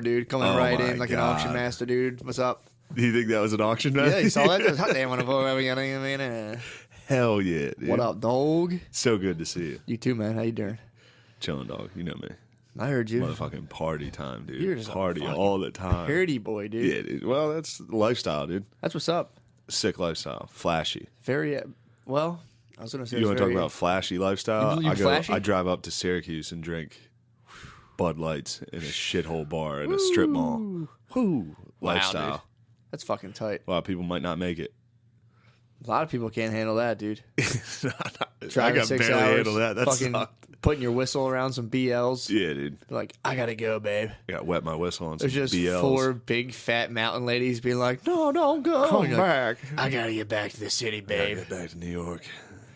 dude, coming right in like an auction master, dude. What's up? Do you think that was an auction master? Yeah, you saw that? Hot damn, want to vote every minute. Hell yeah, dude. What up, dog? So good to see you. You too, man. How you doing? Chilling, dog. You know me. I heard you. Motherfucking party time, dude. You're just party all the time. Party boy, dude. Yeah, dude. Well, that's the lifestyle, dude. That's what's up. Sick lifestyle. Flashy. Very, well, I was going to say You want to talk about flashy lifestyle? You flashy? I drive up to Syracuse and drink Bud Lights in a shithole bar in a strip mall. Whoo. Lifestyle. Wow, that's fucking tight. A lot of people might not make it. A lot of people can't handle that, dude. I Driving got 6 barely hours, handle that. That's fucking putting your whistle around some BLs. Yeah, dude. Like, I gotta go, babe. I got wet my whistle on some There's just BLs. 4 big fat mountain ladies being like, no, don't go. Come You're back. like, I gotta get back to the city, babe. Get back to New York.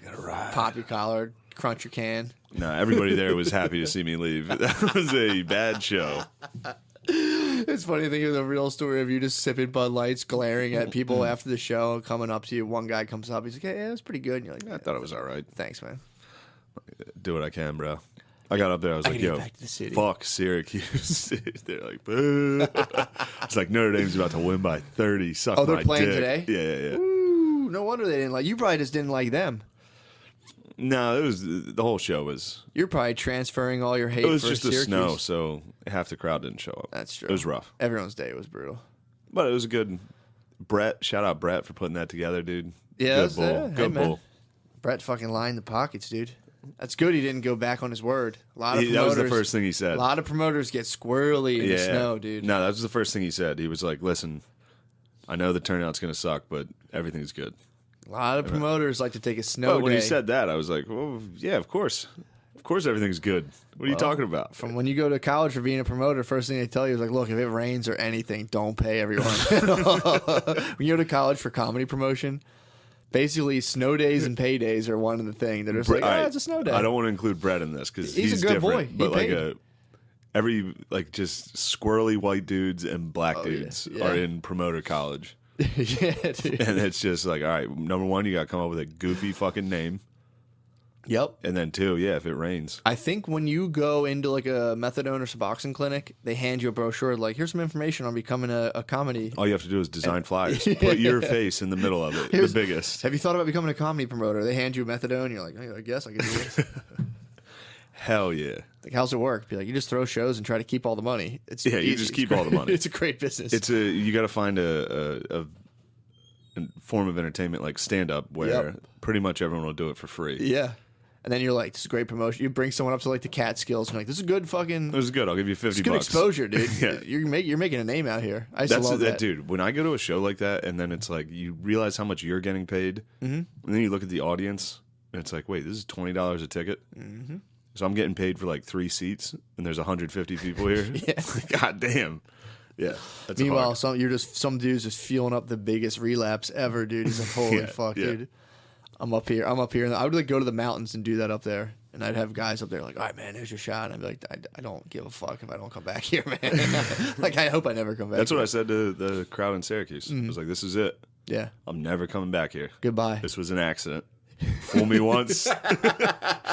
Gotta ride. Pop your collar, crunch your can. No, everybody there was happy to see me leave. That was a bad show. It's funny to think of the real story of you just sipping Bud Lights, glaring at people after the show, coming up to you. One guy comes up, he's like, hey, that was pretty good. And you're like, I thought it was all right. Thanks, man. Do what I can, bro. I got up there. I was like, gotta get yo, back to the city. fuck Syracuse. They're like, boo. It's like Notre Dame's about to win by 30. Suck Oh, they're my playing dick. today? Yeah. Ooh, no wonder they didn't like you. Probably just didn't like them. No, it was the whole show was. You're probably transferring all your hate It was for just Syracuse. the snow, so half the crowd didn't show up. That's true. It was rough, Everyone's day was brutal. but it was a good. Brett, shout out Brett for putting that together, dude. Yeah, good bull. hey, Good man. bull. Brett fucking lined the pockets, dude. That's good he didn't go back on his word. A lot of That promoters, was the first thing he said. A lot of promoters get squirrely in the snow, dude. No, that was the first thing he said. He was like, "Listen, I know the turnout's gonna suck, but everything's good." A lot of promoters like to take a snow But when day. he said that, I was like, "Well, yeah, of course everything's good. What are you talking about?" From when you go to college for being a promoter, first thing they tell you is like, look, if it rains or anything, don't pay everyone. When you go to college for comedy promotion, basically snow days and paydays are one of the things. They're just like, it's a snow day. I don't want to include Brett in this because He's he's a good different. boy. But He like paid. every just squirrely white dudes and black dudes yeah. are in promoter college, Yeah, dude. and it's just like, all right, number one, you got to come up with a goofy fucking name, Yep. and then 2, yeah, if it rains. I think when you go into like a methadone or Suboxone clinic, they hand you a brochure like, here's some information on becoming a comedy. All you have to do is design flyers. Put your face in the middle of it, the biggest. Have you thought about becoming a comedy promoter? They hand you methadone. You're like, I guess I can do this. Hell yeah. Like, how's it work? Be like, you just throw shows and try to keep all the money. It's Yeah, you easy. just It's keep great. all the money. It's a great business. You got to find a form of entertainment like stand up where pretty much everyone will do it for free. yeah. And then you're like, this is great promotion. You bring someone up to like the Catskills and you're like, this is good fucking. It was good. I'll give you $50. It's good exposure, dude. Yeah. You're making a name out here. I used to That's love that. dude. When I go to a show like that, and then it's like you realize how much you're getting paid, and then you look at the audience, and it's like, wait, this is $20 a ticket. Mm-hmm. So I'm getting paid for like 3 seats, and there's 150 people here. Yeah. God damn. Yeah. That's Meanwhile, hard. some dude's just fueling up the biggest relapse ever, dude. He's like, holy Yeah, fuck, yeah. dude. I'm up here. And I would like go to the mountains and do that up there. And I'd have guys up there like, all right, man, here's your shot. And I'd be like, I don't give a fuck if I don't come back here, man. Like, I hope I never come back. That's here. what I said to the crowd in Syracuse. I was like, this is it. Yeah. I'm never coming back here. Goodbye. This was an accident. Fool me once.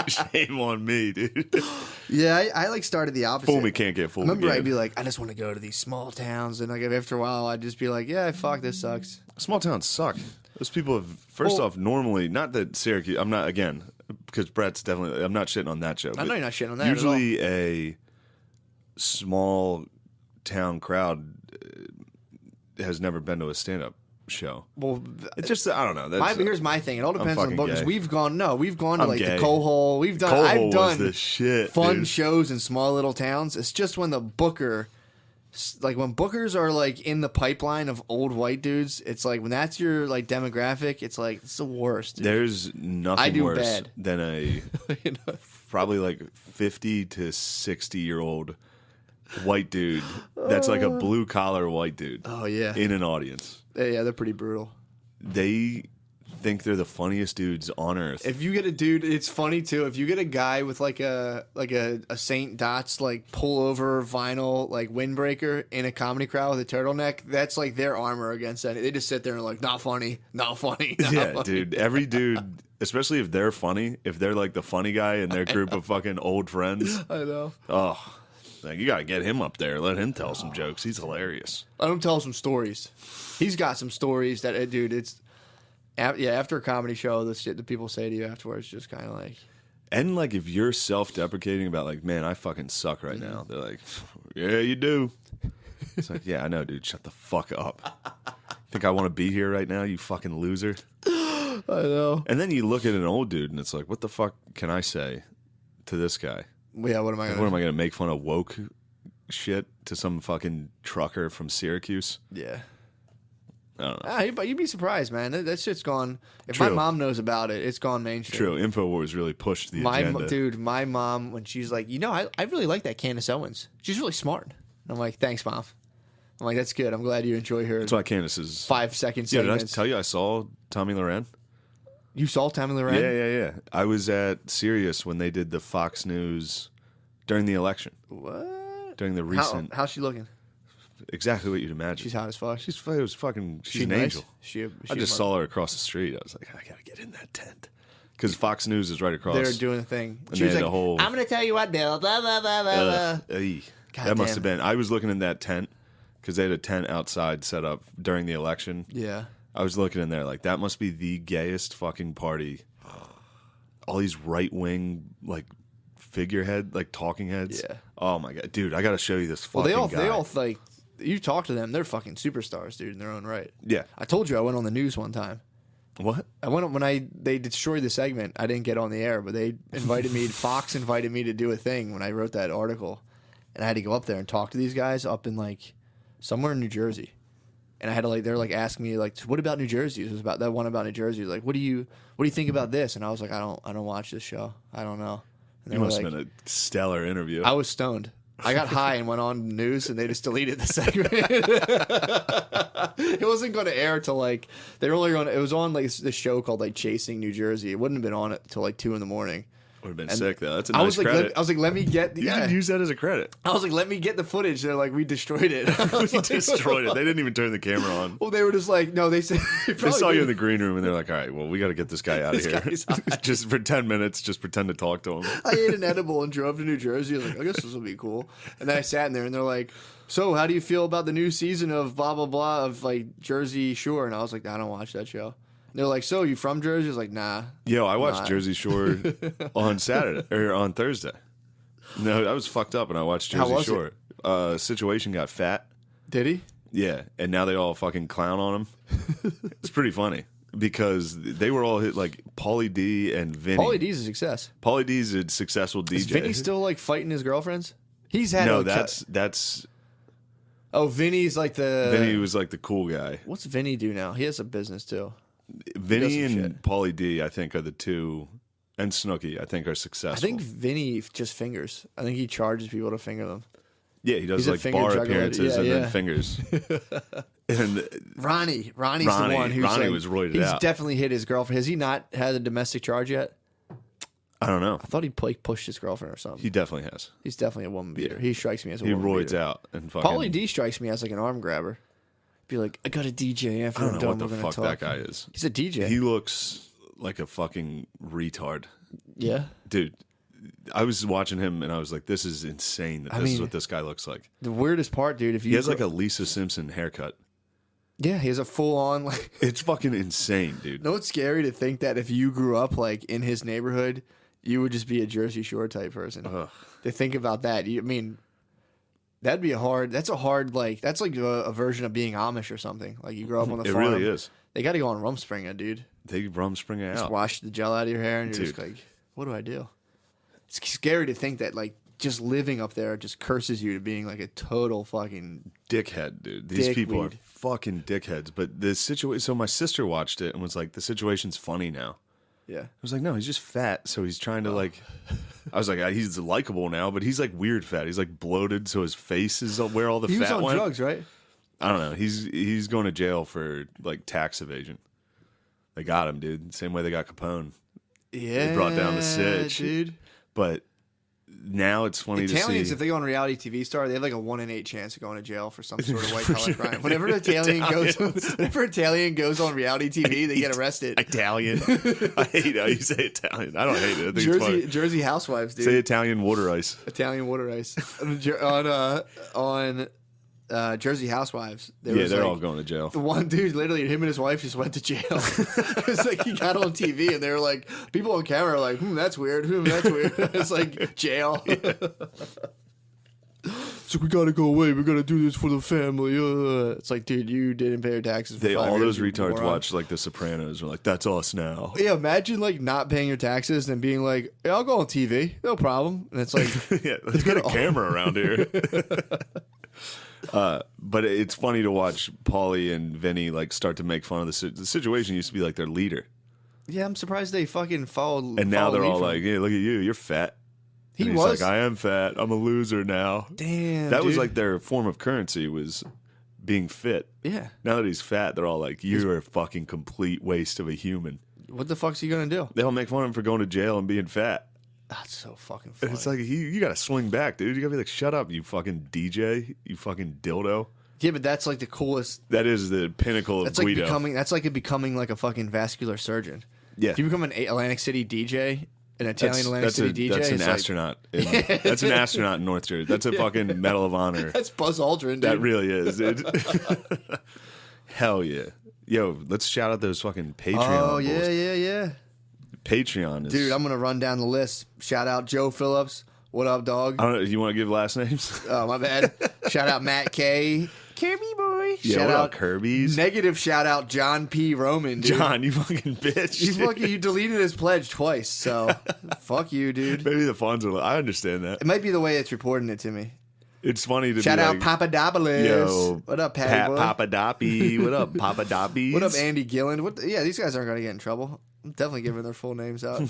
Shame on me, dude. Yeah, I like started the opposite. Fool me can't get fooled Remember, again. I'd be like, I just want to go to these small towns, and like after a while, I'd just be like, yeah, fuck, this sucks. Small towns suck. Those people have, first off, normally, not that Syracuse, I'm not, again, because Brett's definitely, I'm not shitting on that show. I know you're not shitting on that usually a small town crowd has never been to a stand-up show. Well, It's just, I don't know. here's my thing. It all depends on the fucking book. 'Cause gay. we've gone to I'm like gay. the Coal I've was done the shit, fun dude. shows in small little towns. It's just when the booker, like when bookers are like in the pipeline of old white dudes, it's like when that's your like demographic, it's like it's the worst. Dude. There's nothing I do worse bad. than a You know? probably like 50 to 60-year-old white dude that's like a blue-collar white dude Oh yeah, in an audience. yeah, they're pretty brutal. They think they're the funniest dudes on earth. If you get a dude, it's funny too. If you get a guy with like a Saint Dots like pullover vinyl like windbreaker in a comedy crowd with a turtleneck, that's like their armor against that. They just sit there and like, not funny, not funny. Not Yeah, funny. dude. Every dude, especially if they're funny, if they're like the funny guy in their group of fucking old friends. I know. Oh, Like, you got to get him up there. Let him tell some jokes. He's hilarious. Let him tell some stories. He's got some stories that, dude, it's... Yeah, after a comedy show, the shit that people say to you afterwards just kind of like... And, like, if you're self-deprecating about, like, man, I fucking suck right now, they're like, yeah, you do. It's like, yeah, I know, dude. Shut the fuck up. Think I want to be here right now, you fucking loser? I know. And then you look at an old dude, and it's like, what the fuck can I say to this guy? Yeah, what am I going to... What am I going to make fun of woke shit to some fucking trucker from Syracuse? Yeah. I don't know. But you'd be surprised, man. That shit's gone. If True. my mom knows about it, it's gone mainstream. True. InfoWars really pushed the agenda. Dude, my mom, when she's like, I really like that Candace Owens. She's really smart. And I'm like, thanks, Mom. I'm like, that's good. I'm glad you enjoy her. That's why Candace is 5 seconds. Yeah, did I tell you I saw Tommy Loren? You saw Tommy Loren? Yeah. I was at Sirius when they did the Fox News during the election. What? During the recent. How's she looking? Exactly what you'd imagine. She's hot as fuck. She's She's an nice? angel. She I just saw her across the street. I was like, I gotta get in that tent because Fox News is right across. They're doing a thing. And She they was had like, a whole. I'm gonna tell you what, Bill. Blah blah blah blah blah. That must have been. I was looking in that tent because they had a tent outside set up during the election. Yeah. I was looking in there like that must be the gayest fucking party. All these right wing like figurehead like talking heads. Yeah. Oh my god, dude! I got to show you this fucking Well, guy. they all like you talk to them. They're fucking superstars, dude, in their own right. Yeah. I told you I went on the news one time. What? I went when they destroyed the segment. I didn't get on the air, but they invited me. Fox invited me to do a thing when I wrote that article, and I had to go up there and talk to these guys up in like somewhere in New Jersey. And I had to like they're like asking me like, what about New Jersey? It was about that one about New Jersey. Like, what do you think about this? And I was like, I don't watch this show. I don't know. And they You were must like, have been a stellar interview. I was stoned. I got high and went on the news, and they just deleted the segment. It wasn't going to air till like they were only going. It was on like this show called like Chasing New Jersey. It wouldn't have been on it till like 2 a.m. Would have been sick though. That's a I nice was like, credit. I was like, let me get the. You Yeah. could use that as a credit. I was like, let me get the footage. They're like, we destroyed it. We destroyed it. They didn't even turn the camera on. Well, they were just like, no, they said They saw you in the green room and they're like, all right, well, we got to get this guy out of here. guy's hot. Just for 10 minutes, just pretend to talk to him. I ate an edible and drove to New Jersey. I was like, I guess this will be cool. And then I sat in there and they're like, so how do you feel about the new season of blah, blah, blah of like Jersey Shore? And I was like, I don't watch that show. And they're like, so you from Jersey? I was like, nah. Yo, I watched Nah. Jersey Shore on Saturday or on Thursday. No, I was fucked up and I watched How Jersey was Shore. Situation got fat. Did he? Yeah, and now they all fucking clown on him. It's pretty funny because they were all hit like Pauly D and Vinny. Pauly D's a success. Pauly D's a successful DJ. Is Vinny still like fighting his girlfriends? He's had No, like, that's Oh, Vinny's like the Vinny was like the cool guy. What's Vinny do now? He has a business too. Vinny some and shit. Pauly D, I think, are the two, and Snooki, I think, are I successful. think Vinny just fingers. I think he charges people to finger them. Yeah, he does He's a like finger bar juggler. appearances Yeah, and yeah. then fingers. And Ronnie's Ronnie- the one who's Ronnie like, was roided he's out. definitely hit his girlfriend. Has he not had a domestic charge yet? I don't know. I thought he like pushed his girlfriend or something. He definitely has. He's definitely a woman beater. He strikes me as a He woman roids beater. out and fucking. Pauly D strikes me as like an arm grabber. Be like, I got a DJ after I I'm don't know done. what the We're gonna fuck talk. that guy is. He's a DJ. He looks like a fucking retard. Yeah. Dude, I was watching him and I was like, this is insane that this is mean- what this guy looks like. The weirdest part, dude, if you He has like a Lisa Simpson haircut. yeah, he has a full on like. It's fucking insane, dude. No, it's scary to think that if you grew up like in his neighborhood, you would just be a Jersey Shore type person. Ugh. To think about that, I mean, that'd be that's a hard like that's like a version of being Amish or something. Like you grow up on the It farm. really is. They got to go on Rumspringa, dude. They Rumspringa Just out. wash the gel out of your hair, and you're just Dude. like, what do I do? It's scary to think that like just living up there just curses you to being like a total fucking. Dickhead, dude. These people are Dickweed. fucking dickheads. But the situation. So my sister watched it and was like, "The situation's funny now." Yeah. I was like, "No, he's just fat, so he's trying to like." I was like, "He's likable now, but he's like weird fat. He's like bloated, so his face is where all the He fat was on went." drugs, right? I don't know. He's going to jail for like tax evasion. They got him, dude. Same way they got Capone. Yeah. brought down the sitch. dude. But now it's funny Italians, to see. if they go on reality TV star, they have like a 1 in 8 chance of going to jail for some sort of white collar crime. Whenever an Italian goes on reality TV, they get arrested. Italian. I hate how you say Italian. I don't hate it. I think it's funny. Jersey Housewives, dude. Say Italian water ice. Italian water ice on Jersey Housewives. They're all going to jail. The one dude, literally, him and his wife just went to jail. It's like he got on TV and they were like, people on camera are like, that's weird. That's weird. It's like jail. Yeah. So we gotta go away. We gotta do this for the family. It's like, dude, you didn't pay your taxes. For 5 all years, those retards watch like The Sopranos. Are like, that's us now. Yeah, imagine like not paying your taxes and being like, yeah, I'll go on TV, no problem. And it's like, yeah, let's get a camera around here. But it's funny to watch Paulie and Vinny like start to make fun of the situation. Used to be like their leader. Yeah, I'm surprised they fucking followed. And now they're all like, "Hey, look at you! You're fat." He's like, "I am fat. I'm a loser now." Damn, that was like their form of currency was being fit. Yeah. Now that he's fat, they're all like, "You're a fucking complete waste of a human." What the fuck's he gonna do? They all make fun of him for going to jail and being fat. That's so fucking funny. And it's like you gotta swing back, dude. You gotta be like, "Shut up, you fucking DJ, you fucking dildo." Yeah, but that's like the coolest. That is the pinnacle of Guido. That's like becoming like a fucking vascular surgeon. Yeah. If you become an Atlantic City DJ, an Italian Atlantic City DJ, that's an astronaut. That's an astronaut in North Jersey. That's a fucking Medal of Honor. That's Buzz Aldrin, dude. That really is, dude. Hell yeah. Yo, let's shout out those fucking Patreon. Oh, yeah. Patreon is... Dude, I'm going to run down the list. Shout out Joe Phillips. What up, dog? I don't know. You want to give last names? Oh, my bad. Shout out Matt K. Kirby boy. Yeah, shout what out up, Kirby's? Negative shout out John P. Roman, dude. John, you fucking bitch. You deleted his pledge twice, so fuck you, dude. Maybe the funds are... I understand that. It might be the way it's reporting it to me. It's funny to shout be out like, Papadopoulos. Yo, what up, Patty boy? Papadoppy. What up, Papadoppies? What up, Andy Gillen? Yeah, these guys aren't going to get in trouble. I'm definitely giving their full names out.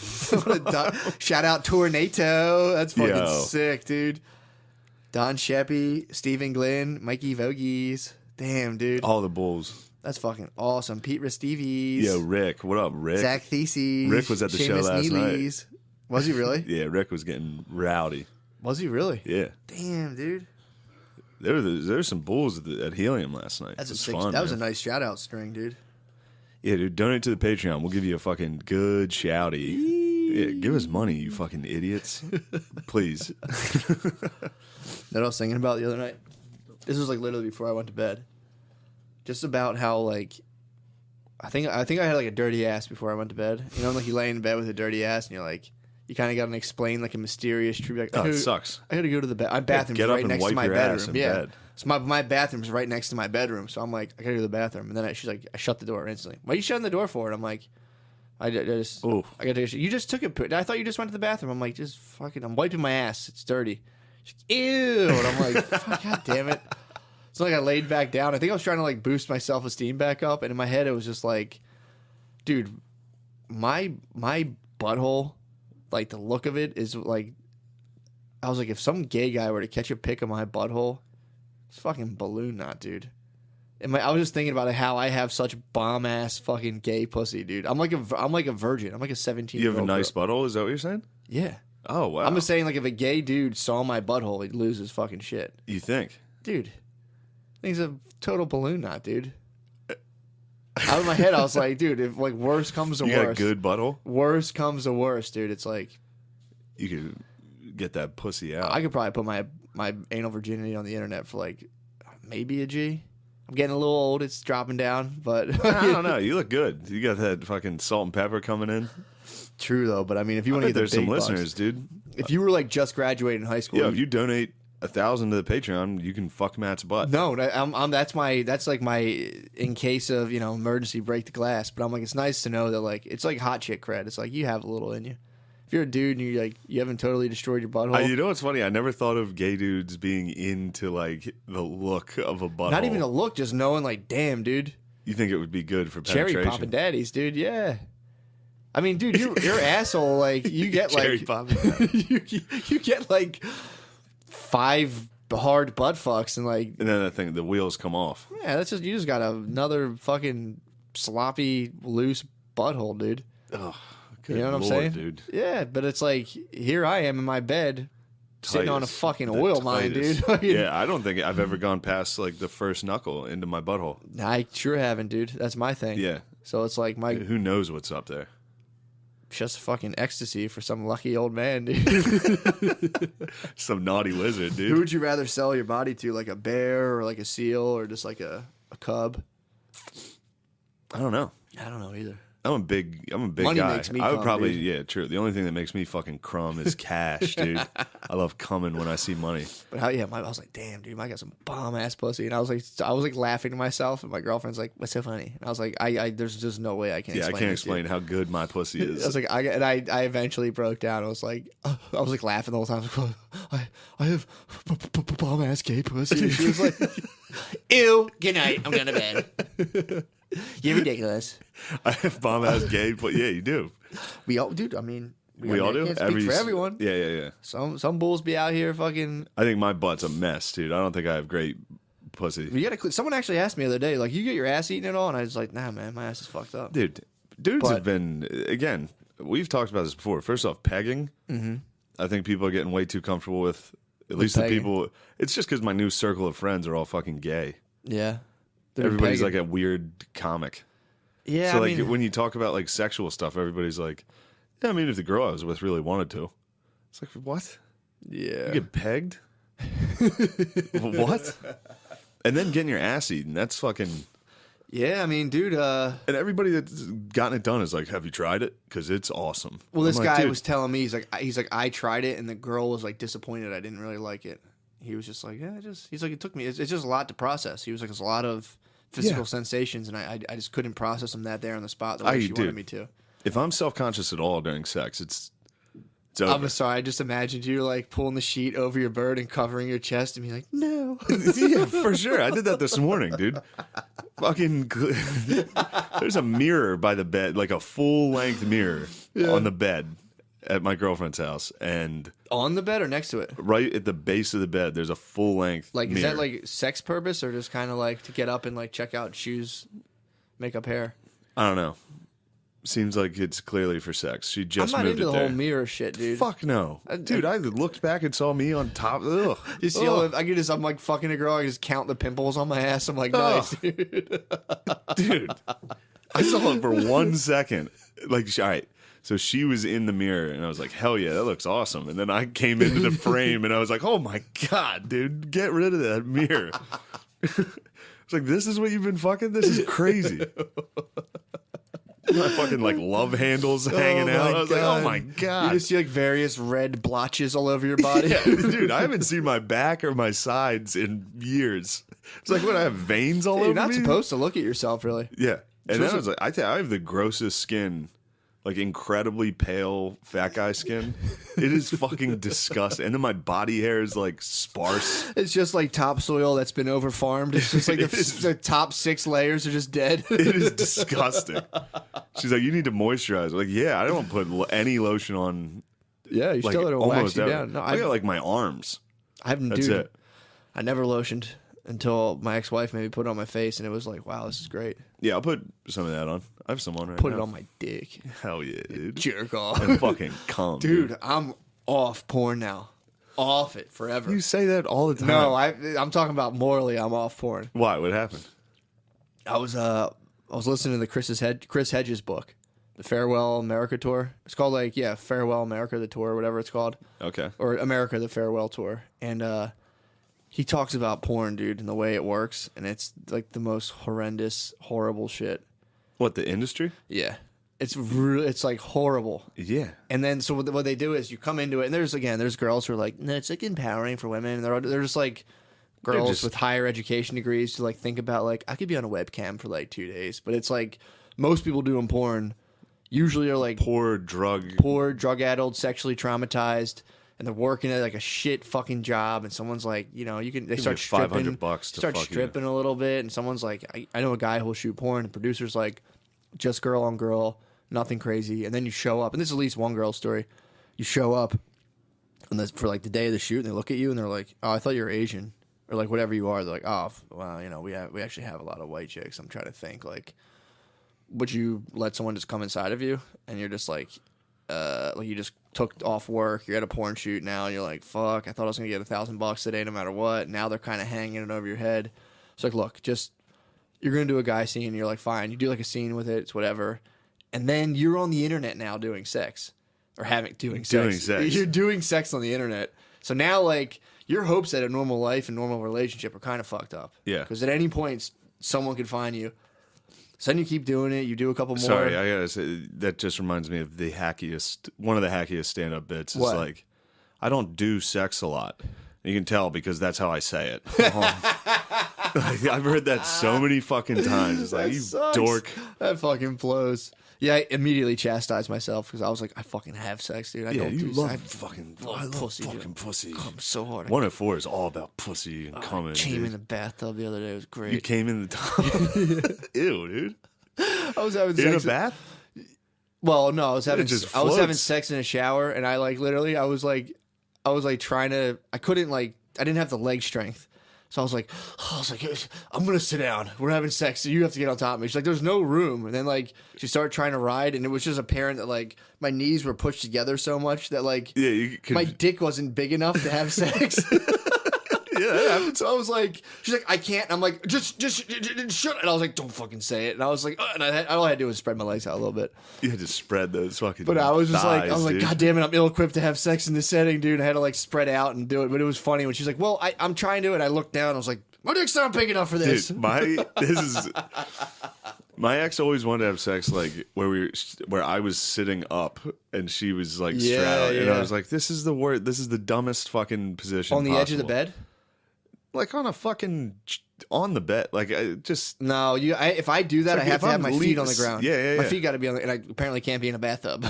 Shout out Tornado. That's fucking sick, dude. Don Sheppy, Stephen Glenn, Mikey Vogies. Damn, dude. All the bulls. That's fucking awesome. Pete Restives. Yo, Rick. What up, Rick? Zach Theses. Rick was at the show last night. Was he really? Yeah, Rick was getting rowdy. Was he really? Yeah. Damn, dude. There were some bulls at Helium last night. That's fun. That was a nice shout out string, dude. Yeah, dude. Donate to the Patreon. We'll give you a fucking good shouty. Yeah, give us money, you fucking idiots. Please. You know what I was thinking about the other night? This was like literally before I went to bed. Just about how like I think I had like a dirty ass before I went to bed. You know, like you lay in bed with a dirty ass and you're like you kind of got to explain like a mysterious truth. Like, oh, it sucks. I got to go to the bed. My bathroom's right next to my bedroom. Yeah. So my bathroom's right next to my bedroom. So I'm like, I got to go to the bathroom. And then she's like, I shut the door instantly. Why are you shutting the door for? And I'm like, I got to. You just took it. I thought you just went to the bathroom. I'm like, just fucking. I'm wiping my ass. It's dirty. She's like, ew. And I'm like, God damn it. So like I laid back down. I think I was trying to like boost my self-esteem back up. And in my head, it was just like, dude, my butthole. Like, the look of it is, like... I was like, if some gay guy were to catch a pic of my butthole, it's fucking balloon knot, dude. And I was just thinking about how I have such bomb-ass fucking gay pussy, dude. I'm like a virgin. I'm like a 17-year-old. You have a nice butthole? Is that what you're saying? Yeah. Oh, wow. I'm just saying, like, if a gay dude saw my butthole, he'd lose his fucking shit. You think? Dude. I think he's a total balloon knot, dude. Out of my head, I was like, dude, if like worst comes to worst, you got a good butthole. Worst comes to worst, dude. It's like you could get that pussy out. I could probably put my anal virginity on the internet for like maybe a G. I'm getting a little old. It's dropping down, but I don't know. You look good. You got that fucking salt and pepper coming in. True though, but I mean, if you want to get there's some listeners, dude. If you were like just graduating high school, yeah, if you donate 1,000 to the Patreon, you can fuck Matt's butt. No, that's like my in case of emergency break the glass. But I'm like, it's nice to know that like it's like hot chick cred. It's like you have a little in you. If you're a dude and you haven't totally destroyed your butthole. You know what's funny? I never thought of gay dudes being into like the look of a butthole. Not even a look, just knowing like, damn, dude. You think it would be good for penetration? Cherry poppin' daddies, dude. Yeah. I mean, dude, your asshole like you get like cherry poppin'. you get like 5 hard butt fucks and like and then that thing the wheels come off. Yeah, that's just you just got another fucking sloppy loose butthole, dude. Oh, you know what I'm saying, dude? Yeah, but it's like here I am in my bed sitting on a tightest- fucking the oil mine, dude. tightest. Fucking- Yeah, I don't think I've ever gone past like the first knuckle into my butthole. I sure haven't, dude. That's my thing. Yeah. So it's like my Who knows what's up there? just fucking ecstasy for some lucky old man, dude. Some naughty lizard, dude. Who would you rather sell your body to, like a bear or like a seal or just like a cub? I don't know. I don't know either. I'm a big Money guy. makes me I would cum, probably, dude. yeah, true. The only thing that makes me fucking crumb is cash, dude. I love coming when I see money. But I was like, damn, dude, I got some bomb ass pussy, and I was like laughing to myself, and my girlfriend's like, what's so funny? And I was like, there's just no way I can. Yeah, I explain can't this, explain how good my pussy dude. is. I was like, I eventually broke down. I was like laughing the whole time. I have bomb ass gay pussy. And she was like, ew, good night, I'm going to bed. You're ridiculous. I have bomb ass gay, but yeah, you do. We all, dude. I mean, We all do. Can't speak for everyone. Yeah. Some bulls be out here fucking. I think my butt's a mess, dude. I don't think I have great pussy. You gotta. Someone actually asked me the other day, like, you get your ass eaten at all? And I was like, nah, man, my ass is fucked up. Dudes have been, again, we've talked about this before. First off, pegging. Mm-hmm. I think people are getting way too comfortable with, at least the pegging. people. It's just because my new circle of friends are all fucking gay. Yeah. Everybody's like a weird comic. Yeah, So I like mean, when you talk about like sexual stuff, everybody's like, yeah, I mean, if the girl I was with really wanted to. It's like, what? yeah. You get pegged? What? And then getting your ass eaten. That's fucking... Yeah, I mean, dude, And everybody that's gotten it done is like, have you tried it? Because it's awesome. well, this I'm like, guy dude, was telling me, he's like, I tried it, and the girl was like disappointed I didn't really like it. He was just like, yeah, he's like, it took me, it's just a lot to process. He was like, it's a lot of physical sensations, and I just couldn't process them that there on the spot the way she wanted me to. If I'm self-conscious at all during sex, it's over. I'm sorry, I just imagined you like pulling the sheet over your bird and covering your chest and be like, no. Yeah, for sure. I did that this morning, dude. Fucking, there's a mirror by the bed, like a full-length mirror on the bed at my girlfriend's house, and On the bed or next to it? right at the base of the bed, there's a full-length Like, mirror. is that like sex purpose or just kind of like to get up and like check out shoes, makeup, hair? I don't know. Seems like it's clearly for sex. She just I'm not moved into it the there. whole mirror shit, dude. Fuck no, dude. I looked back and saw me on top. Ugh. You see, all Ugh. the- I can just, I'm like fucking a girl. I just count the pimples on my ass. I'm like, nice, dude. Dude, I saw it for 1 second. Like, all right. So she was in the mirror, and I was like, hell yeah, that looks awesome. And then I came into the frame, and I was like, oh my God, dude, get rid of that mirror. It's like, this is what you've been fucking? This is crazy. My fucking like love handles hanging out. I was like, oh my You God. just see like various red blotches all over your body. Yeah, dude, I haven't seen my back or my sides in years. It's like, what, I have veins all over You're not me? supposed to look at yourself, really. Yeah. And then Supposed I was like, I think I have the grossest skin, like incredibly pale fat guy skin. It is fucking disgusting. And then my body hair is like sparse. It's just like topsoil that's been over farmed. It's just like It is. the top 6 layers are just dead. It is disgusting. She's like, you need to moisturize. I'm like, yeah, I don't put any lotion on. Yeah, you Like still gotta wax almost you ever. down. No, I got like my arms. I haven't. That's Dude, it. I never lotioned until my ex-wife made me put it on my face, and it was like, wow, this is great. Yeah, I'll put some of that on. I have some on right Put now. it on my dick. Hell yeah, dude. Jerk off. And fucking cum, Dude, I'm off porn now. Off it forever. You say that all the time. No, I'm talking about morally. I'm off porn. Why? What happened? I was listening to the Chris Hedges book, the Farewell America tour. It's called like Farewell America the tour, or whatever it's called, Okay. or America the Farewell tour. And he talks about porn, dude, and the way it works, and it's like the most horrendous, horrible shit. What, the industry? Yeah, it's like horrible. Yeah. And then so what they do is you come into it, and there's girls who are like, no, it's like empowering for women, and they're just like girls just- with higher education degrees who like think about like I could be on a webcam for like 2 days, but it's like most people doing porn usually are like Poor drug. drug-addled, sexually traumatized, and they're working at like a shit fucking job, and someone's like, they start you stripping, $500 to start fuck you. stripping a little bit, and someone's like, I know a guy who'll shoot porn, and the producer's like, just girl on girl, nothing crazy, and then you show up, and this is at least one girl's story. You show up, and for like the day of the shoot, and they look at you, and they're like, oh, I thought you were Asian, or like whatever you are. They're like, oh, well, we actually have a lot of white chicks. I'm trying to think, like, would you let someone just come inside of you, and you're just like you just took off work, you're at a porn shoot now, and you're like, fuck, I thought I was gonna get $1,000 today no matter what. Now they're kind of hanging it over your head. It's like, look, just you're gonna do a guy scene, and you're like, fine, you do like a scene with it, it's whatever, and then you're on the internet now doing sex or doing sex. You're doing sex on the internet. So now like your hopes at a normal life and normal relationship are kind of fucked up. Yeah. Because at any point someone could find you. So then you keep doing it. You do a couple more. Sorry, I gotta say that just reminds me of one of the hackiest stand-up bits. Is like, I don't do sex a lot. You can tell because that's how I say it. Like, I've heard that so many fucking times. It's like, you sucks. dork. That fucking blows. Yeah, I immediately chastised myself because I was like, I fucking have sex, dude. I don't do love sex. fucking I love pussy, fucking dude. Pussy. Come so hard. 104 is all about pussy and coming. I came dude. in the bathtub the other day. It was great. You came in the tub. Ew, dude. I was having In a sex. bath? Well, no, I was having just I was having floats. sex in a shower, and I like literally I was like trying to I couldn't like I didn't have the leg strength. So I was like, I'm gonna sit down. We're having sex, so you have to get on top of me. She's like, there's no room. And then like she started trying to ride, and it was just apparent that like my knees were pushed together so much that like my dick wasn't big enough to have sex. Yeah, that happens. So I was like, she's like, I can't. And I'm like, just shut. And I was like, don't fucking say it. And I was like, and all I had to do was spread my legs out a little bit. You had to spread those fucking. But I was just thighs, like, dude. God damn it, I'm ill-equipped to have sex in this setting, dude. And I had to like spread out and do it. But it was funny when she's like, well, I'm trying to. And I looked down. I was like, my dick's not big enough for this. Dude, my ex always wanted to have sex like where I was sitting up and she was like straddling, and I was like, this is the dumbest fucking position On the edge of the possible. bed? Like on on the bed, like I just No, if I do that, like I have if to have I'm my feet on the ground. Yeah. My feet got to be on the, and I apparently can't be in a bathtub.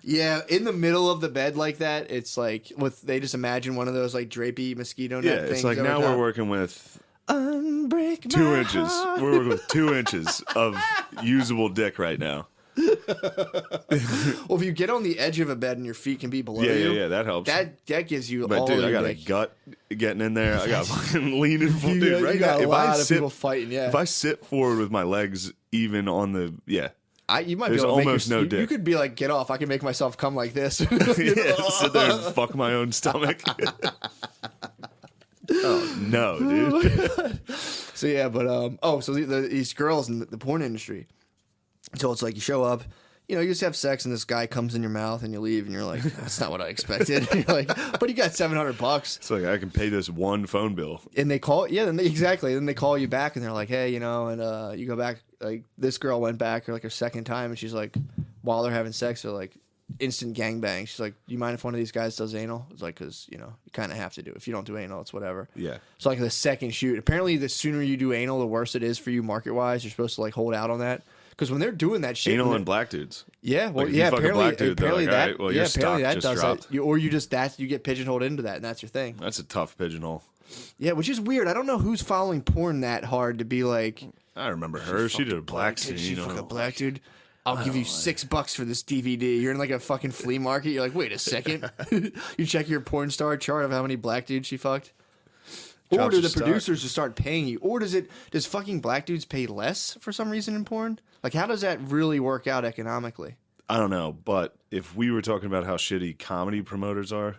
Yeah, in the middle of the bed like that, it's like they just imagine one of those like drapey mosquito net things. it's like now we're working with Unbreak 2 inches. We're working with 2 inches of usable dick right now. Well, if you get on the edge of a bed and your feet can be below you, Yeah, that helps. that gives you But all dude, of I your got a dick. gut getting in there. I got fucking leaning forward. You Dude, got- right you got now, a lot of people fighting, yeah. If I sit forward with my legs even on the You might There's be able to almost no you dick. could be like, get off. I can make myself come like this. sit there and fuck my own stomach. Oh no, dude. So yeah, but so these girls in the porn industry. So it's like you show up, you just have sex, and this guy comes in your mouth, and you leave, and you're like, that's not what I expected. You're like, but you got $700. It's like I can pay this one phone bill. And they call, exactly. Then they call you back, and they're like, hey, and you go back. Like this girl went back like her second time, and she's like, while they're having sex, they're like, instant gangbang. She's like, you mind if one of these guys does anal? It's like, because you kind of have to do. If you don't do anal, it's whatever. Yeah. So like the second shoot, apparently the sooner you do anal, the worse it is for you market wise. You're supposed to like hold out on that. Because when they're doing that shit, Anal and black dudes. yeah, well, Like, if you yeah, fuck a apparently, black dude, they're apparently like, that, all right, well, your apparently stock that just does dropped. that. You get pigeonholed into that, and that's your thing. That's a tough pigeonhole. Yeah, which is weird. I don't know who's following porn that hard to be like, I remember her. She did a black scene. She fuck a black dude. I'll give you $6 for this DVD. You're in like a fucking flea market. You're like, wait a second. You check your porn star chart of how many black dudes she fucked. Or Drops do your the stock. producers just start paying you? Or does fucking black dudes pay less for some reason in porn? Like, how does that really work out economically? I don't know, but if we were talking about how shitty comedy promoters are,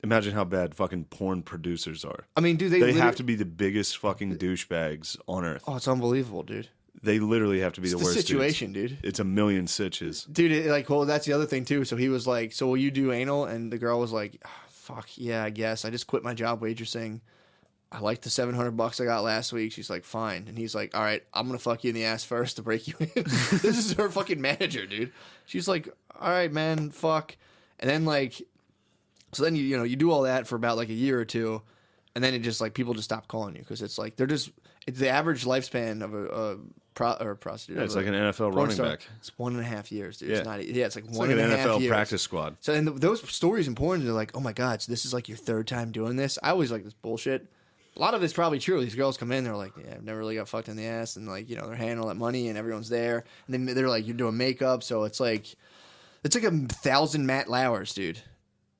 imagine how bad fucking porn producers are. I mean, do They have to be the biggest fucking douchebags on earth. Oh, it's unbelievable, dude. They literally have to be It's the the worst situation, dudes. dude. It's a million sitches. Dude, that's the other thing, too. So he was like, so will you do anal? And the girl was like, oh, fuck, yeah, I guess. I just quit my job waitressing. I like the $700 I got last week. She's like, fine. And he's like, all right, I'm going to fuck you in the ass first to break you in. This is her fucking manager, dude. She's like, all right, man, fuck. And then so then you do all that for about like a year or two. And then it just like people just stop calling you because it's like it's the average lifespan of a prostitute. Yeah, it's like an NFL running back. It's 1.5 years, dude. Yeah. It's not. Yeah, it's like It's one like an and a half NFL years. practice squad. So and those stories in porn, they're like, oh my god, so this is like your third time doing this. I always like this bullshit. A lot of it's probably true. These girls come in, they're like, yeah, I've never really got fucked in the ass, and like they're handing all that money, and everyone's there, and then they're like, you're doing makeup, so it's like 1,000 Matt Lauers, dude,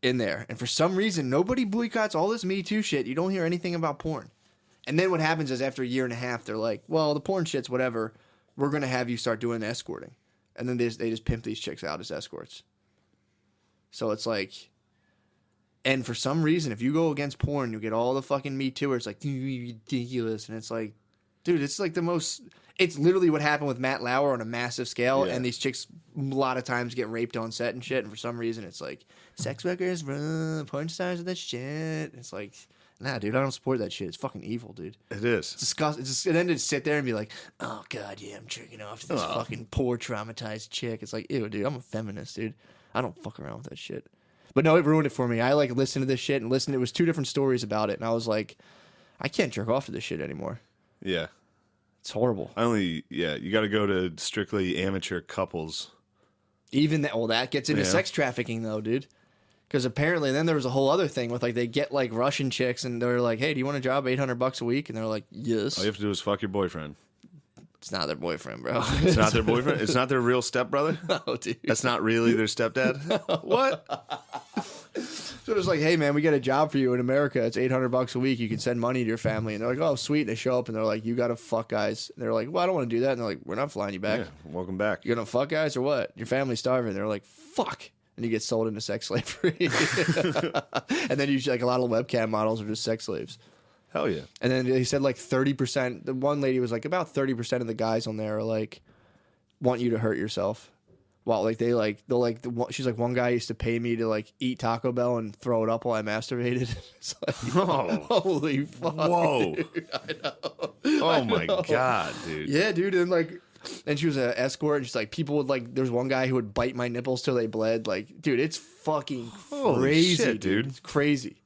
in there, and for some reason nobody boycotts all this Me Too shit. You don't hear anything about porn, and then what happens is after a year and a half, they're like, well, the porn shit's whatever. We're gonna have you start doing escorting. and then they just pimp these chicks out as escorts. So it's like, and for some reason, if you go against porn, you get all the fucking Me Tooers. It's like ridiculous, and it's like, dude, it's like the most. It's literally what happened with Matt Lauer on a massive scale, and these chicks a lot of times get raped on set and shit, and for some reason it's like, sex workers run, porn stars and that shit. It's like, nah, dude, I don't support that shit. It's fucking evil, dude. It is. It's disgusting. And then to sit there and be like, oh, God, yeah, I'm jerking off to this fucking poor, traumatized chick. It's like, ew, dude, I'm a feminist, dude. I don't fuck around with that shit. But no, it ruined it for me. I like listened to this shit and listened. It was 2 different stories about it, and I was like, I can't jerk off to this shit anymore. Yeah. It's horrible. You got to go to strictly amateur couples. Even that, well, that gets into sex trafficking though, dude. Because apparently, then there was a whole other thing with like they get like Russian chicks and they're like, "Hey, do you want a job? $800 a week?" And they're like, "Yes." All you have to do is fuck your boyfriend. It's not their boyfriend, bro. It's not their boyfriend. It's not their real stepbrother. No, dude. That's not really their stepdad. No. What? So it was like, hey man, we got a job for you in America. It's $800 a week. You can send money to your family. And they're like, oh sweet. And they show up and they're like, you gotta fuck guys. And they're like, well, I don't want to do that. And they're like, we're not flying you back. Yeah, welcome back. You're gonna fuck guys or what? Your family's starving. And they're like, fuck. And you get sold into sex slavery. And then usually like a lot of webcam models are just sex slaves. Hell yeah. And then they said like 30%. The one lady was like, about 30% of the guys on there are like, want you to hurt yourself. Well, like she's like, one guy used to pay me to like eat Taco Bell and throw it up while I masturbated. It's like, holy fuck. Whoa. Dude, I know. Oh my God, dude. Yeah, dude. And she was an escort, and she's like, people would like, there's one guy who would bite my nipples till they bled. Like, dude, it's fucking Holy crazy, shit, dude. It's crazy.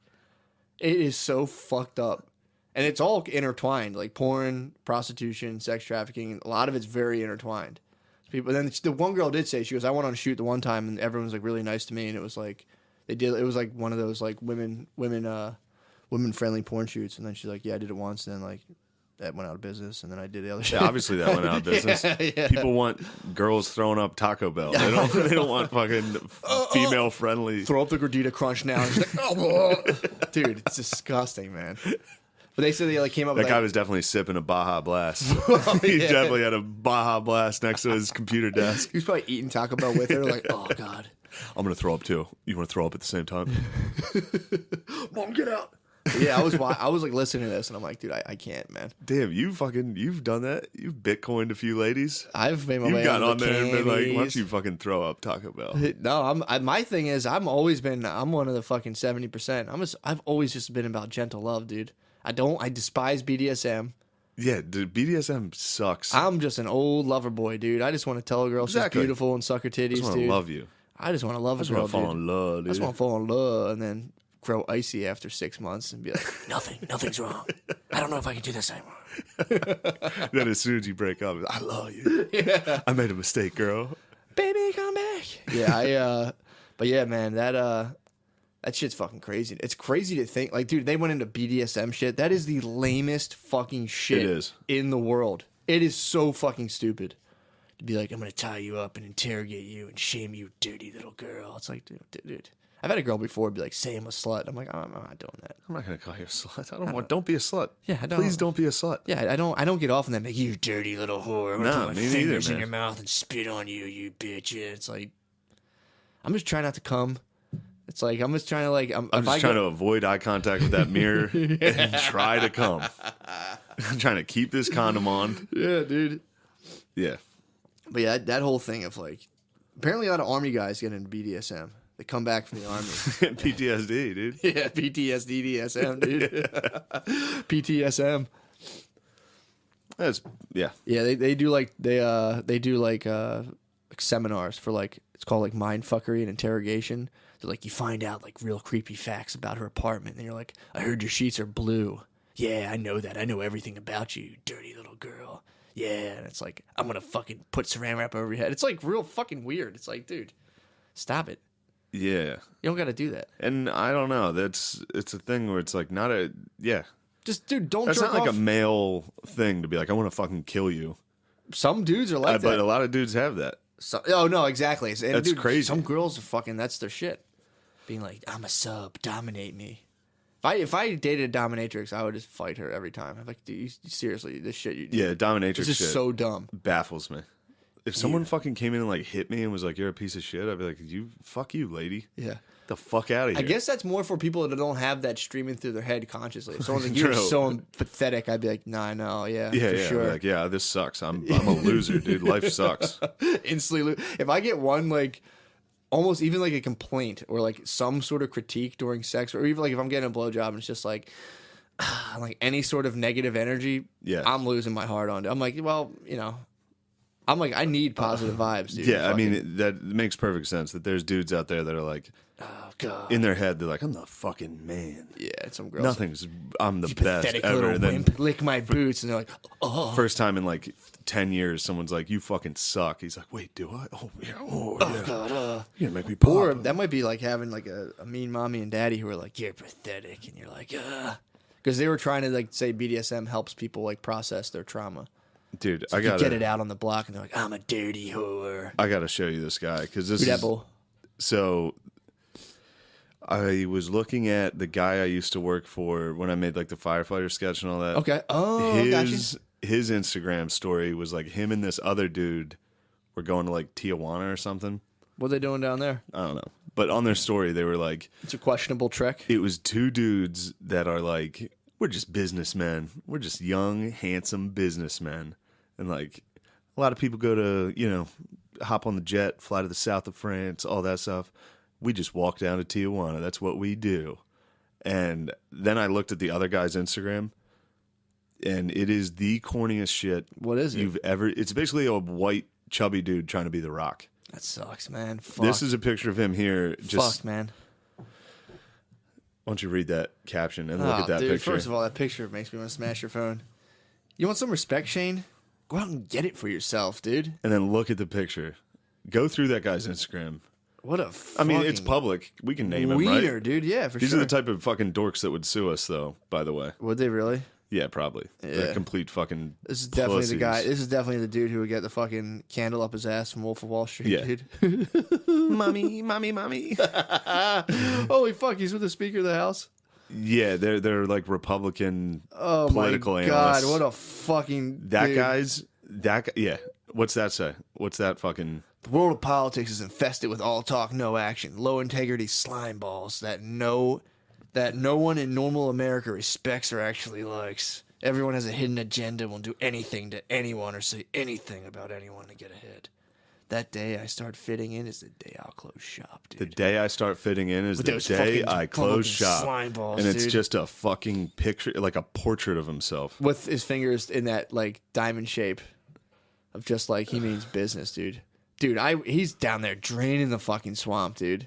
It is so fucked up. And it's all intertwined, like porn, prostitution, sex trafficking. A lot of it's very intertwined. People. Then the one girl did say, she goes, I went on a shoot the one time, and everyone was like really nice to me, and it was like it was like one of those like women friendly porn shoots. And then she's like, yeah, I did it once, and then like that went out of business, and then I did the other shit. Yeah, obviously that went out of business. Yeah. People want girls throwing up Taco Bell. They don't want fucking female friendly. Throw up the gordita crunch now. And she's like, oh, dude, it's disgusting, man. But they said they like came up with That guy was definitely sipping a Baja Blast. He definitely had a Baja Blast next to his computer desk. He was probably eating Taco Bell with her, like, oh god, I'm gonna throw up too. You want to throw up at the same time? Mom, get out. Yeah, I was like listening to this, and I'm like, dude, I can't, man. Damn, you've done that. You've Bitcoined a few ladies. I've made my You've way got on the there and been like, why don't candies. you fucking throw up Taco Bell? No, my thing is, I'm one of the fucking 70%. I've always just been about gentle love, dude. I despise BDSM. Yeah, dude, BDSM sucks. I'm just an old lover boy, dude. I just want to tell a girl Exactly. she's beautiful and suck her titties, I just want dude. to love you. I just want to love I a just girl, want to fall dude. in love, dude. I just want to fall in love and then grow icy after 6 months and be like, nothing's wrong. I don't know if I can do this anymore. Then as soon as you break up, I love you. Yeah. I made a mistake, girl. Baby, come back. Yeah, but yeah, man, that shit's fucking crazy. It's crazy to think, like, dude, they went into BDSM shit. That is the lamest fucking shit It is. in the world. It is so fucking stupid. To be like, I'm going to tie you up and interrogate you and shame you, dirty little girl. It's like, dude. I've had a girl before be like, say I'm a slut. I'm like, oh, I'm not doing that. I'm not gonna call you a slut. Don't be a slut. Yeah, I don't. Please don't be a slut. Yeah, I don't get off on that. Make you dirty little whore. I'm gonna No, put my me fingers neither, in man. your mouth and spit on you, you bitch. Yeah, it's like, I'm just trying not to come. It's like I'm just trying to like. I'm just trying to avoid eye contact with that mirror and try to come. I'm trying to keep this condom on. Yeah, dude. Yeah. But yeah, that whole thing of like, apparently a lot of army guys get into BDSM. They come back from the army. PTSD, dude. Yeah, PTSD, DSM, dude. PTSM. Yeah. Yeah, they do like seminars for like, it's called like mind fuckery and interrogation. So like you find out like real creepy facts about her apartment, and you're like, I heard your sheets are blue. Yeah, I know that. I know everything about you, dirty little girl. Yeah, and it's like, I'm gonna fucking put saran wrap over your head. It's like real fucking weird. It's like, dude, stop it. Yeah. You don't gotta do that. And I don't know. It's a thing where it's like not a Just dude, don't That's jerk not like off. a male thing to be like, I want to fucking kill you. Some dudes are like But that. a lot of dudes have that. Oh no, exactly. And That's crazy. Some girls are fucking. That's their shit. Being like, I'm a sub, dominate me. If I dated a dominatrix, I would just fight her every time. I'm like, dude, seriously, this shit you do. Yeah, dominatrix This is shit so dumb. baffles me. If someone fucking came in and like hit me and was like, "You're a piece of shit," I'd be like, fuck you, lady. Yeah. Get the fuck out of here." I guess that's more for people that don't have that streaming through their head consciously. If someone's like, "You're so pathetic," I'd be like, "Nah, I know, yeah, Yeah, for yeah. sure." Like, yeah, this sucks. I'm a loser, dude. Life sucks. Instantly, if I get one like almost even like a complaint or like some sort of critique during sex, or even like if I'm getting a blowjob and it's just like like any sort of negative energy, Yeah. I'm losing my heart on it. I'm like, well, I'm like, I need positive vibes, dude. Yeah, I mean, that makes perfect sense that there's dudes out there that are like, oh god, in their head, they're like, "I'm the fucking man. yeah, some girls. I'm the You best pathetic ever." little And then wimp, lick my boots, and they're like, oh. first time in like 10 years, someone's like, "You fucking suck." He's like, "Wait, do I? Oh yeah, Oh yeah. god, You're gonna make me pop." or that might be like having like a mean mommy and daddy who are like, "You're pathetic," and you're like, because they were trying to like say BDSM helps people like process their trauma. Dude, So I you gotta get it out on the block, and they're like, "I'm a dirty whore." I gotta show you this guy because this Who that is bull? so. I was looking at the guy I used to work for when I made like the firefighter sketch and all that. Okay. Oh, gotcha. His Instagram story was like him and this other dude were going to like Tijuana or something. What are they doing down there? I don't know. But on their story, they were like, It's a questionable trek. it was two dudes that are like, "We're just businessmen. We're just young, handsome businessmen." And like, a lot of people go to, hop on the jet, fly to the south of France, all that stuff. We just walk down to Tijuana. That's what we do. And then I looked at the other guy's Instagram, and it is the corniest shit What is it? you've ever. It's basically a white, chubby dude trying to be The Rock. That sucks, man. Fuck. This is a picture of him here. Just Fuck, man. why don't you read that caption and look at that dude, picture? First of all, that picture makes me want to smash your phone. You want some respect, Shane? Go out and get it for yourself, dude. And then look at the picture. Go through that guy's Instagram. What a I mean, it's fucking public. We can name him, wiener, right? dude. Yeah, for These sure. are the type of fucking dorks that would sue us, though, by the way. Would they really? Yeah, probably. They're Yeah. complete fucking This is definitely pussies. the guy. This is definitely the dude who would get the fucking candle up his ass from Wolf of Wall Street, Yeah. dude. Mommy, mommy, mommy. Holy fuck, he's with the Speaker of the House? Yeah, they're like Republican Oh political my analysts. god, what a fucking That dude. guy, yeah. What's that say? What's that fucking... The world of politics is infested with all talk, no action, low integrity slime balls that no one in normal America respects or actually likes. Everyone has a hidden agenda and will do anything to anyone or say anything about anyone to get ahead. That day I start fitting in is the day I'll close shop, dude. The day I start fitting in is With the those day fucking I close fucking shop. slime balls, and it's dude. just a fucking picture, like a portrait of himself. With his fingers in that like diamond shape of just like he means business, dude. Dude, he's down there draining the fucking swamp, dude.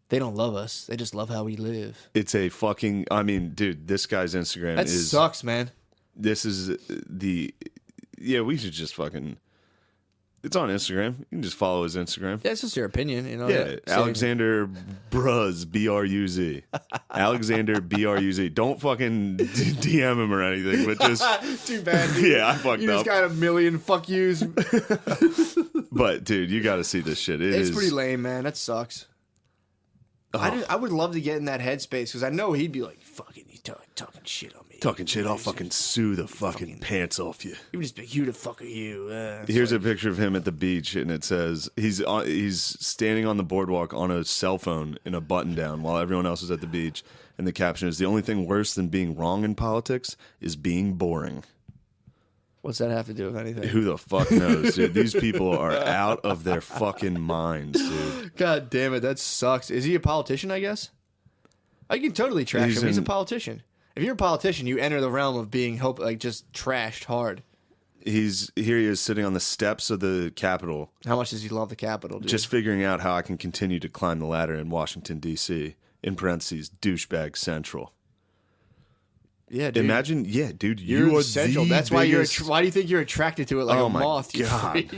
They don't love us. They just love how we live. It's a fucking... I mean, dude, this guy's Instagram That is... sucks, man. This is the... Yeah, we should just fucking... It's on Instagram. You can just follow his Instagram. Yeah, it's just your opinion, you know. Yeah, Same. Alexander Bruz, B-R-U-Z. Alexander B-R-U-Z. Don't fucking DM him or anything, but just... Too bad, dude. Yeah, I fucked You up. just got a million fuck yous. But, dude, you got to see this shit. It's pretty lame, man. That sucks. Oh. I would love to get in that headspace because I know he'd be like, fucking, you talking shit on me. Talking shit, I'll fucking sue the fucking pants off you. He would just be, who the fuck are you? Here's a picture of him at the beach, and it says he's standing on the boardwalk on a cell phone in a button down while everyone else is at the beach. And the caption is, "The only thing worse than being wrong in politics is being boring." What's that have to do with anything? Who the fuck knows, dude? These people are out of their fucking minds, dude. God damn it, that sucks. Is he a politician, I guess? I can totally trash him. He's a politician. If you're a politician, you enter the realm of being just trashed hard. Here he is sitting on the steps of the Capitol, How much does he love the Capitol, dude? just figuring out how I can continue to climb the ladder in Washington, D.C., in parentheses, douchebag central. yeah, dude. Imagine, yeah, dude, You're you are central. the That's why biggest... why do you think you're attracted to it like Oh a my moth? You God. freak?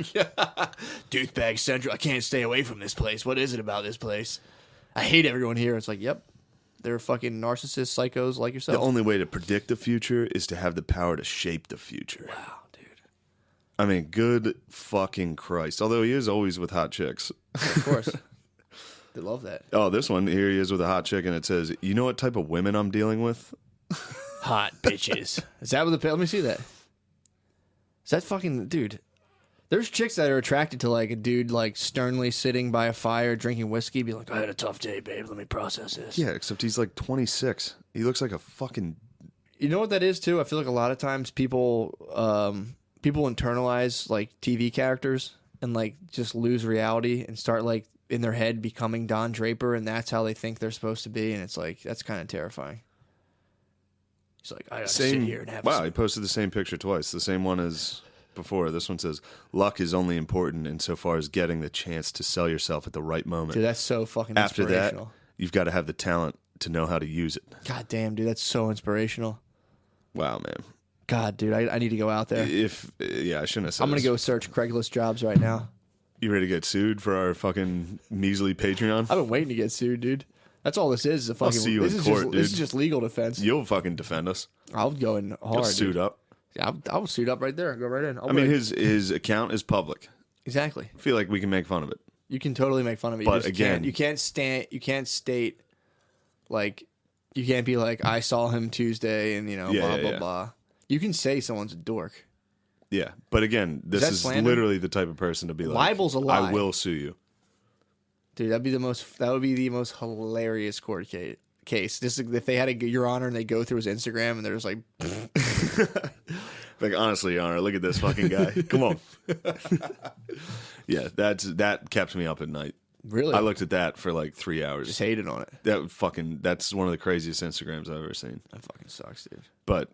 Douchebag Central. I can't stay away from this place. What is it about this place? I hate everyone here. It's like, yep, they're fucking narcissists, psychos like yourself. The only way to predict the future is to have the power to shape the future. Wow, dude. I mean, good fucking Christ. Although he is always with hot chicks. Of course. They love that. Oh, this one, here he is with a hot chick, and it says, "You know what type of women I'm dealing with?" Hot bitches. Is that what the... Let me see that. Is that fucking dude? There's chicks that are attracted to like a dude like sternly sitting by a fire drinking whiskey, be like, I had a tough day, babe. Let me process this. Yeah, except he's like 26. He looks like a fucking. You know what that is too? I feel like a lot of times people internalize like TV characters and like just lose reality and start like in their head becoming Don Draper, and that's how they think they're supposed to be, and it's like that's kind of terrifying. He's like, I gotta sit here and have. Wow, he posted the same picture twice. The same one as before. This one says, "Luck is only important insofar as getting the chance to sell yourself at the right moment." Dude, that's so fucking After that, inspirational. you've got to have the talent to know how to use it. God damn, dude, that's so inspirational. Wow, man. God, dude, I need to go out there. I shouldn't have said I'm gonna this. go search Craigslist jobs right now. You ready to get sued for our fucking measly Patreon? I've been waiting to get sued, dude. That's all this is a fucking. see you this in is court, just, dude. This is just legal defense. You'll fucking defend us. I'll go in hard. You'll suit dude. up. Yeah, I'll suit up right there. Go right in. I mean, his account is public. Exactly. I feel like we can make fun of it. You can totally make fun of it. But you just again- you can't state like you can't be like I saw him Tuesday and blah blah. You can say someone's a dork. Yeah, but again, this that is slander? literally the type of person to be like, Libel's a lie. I will sue you. Dude, that would be the most hilarious court case. Just if they had Your Honor and they go through his Instagram and they're just like, Like, honestly, Your Honor, look at this fucking guy. Come on. Yeah, that kept me up at night. really? I looked at that for like 3 hours. just hated on it. That's one of the craziest Instagrams I've ever seen. That fucking sucks, dude. But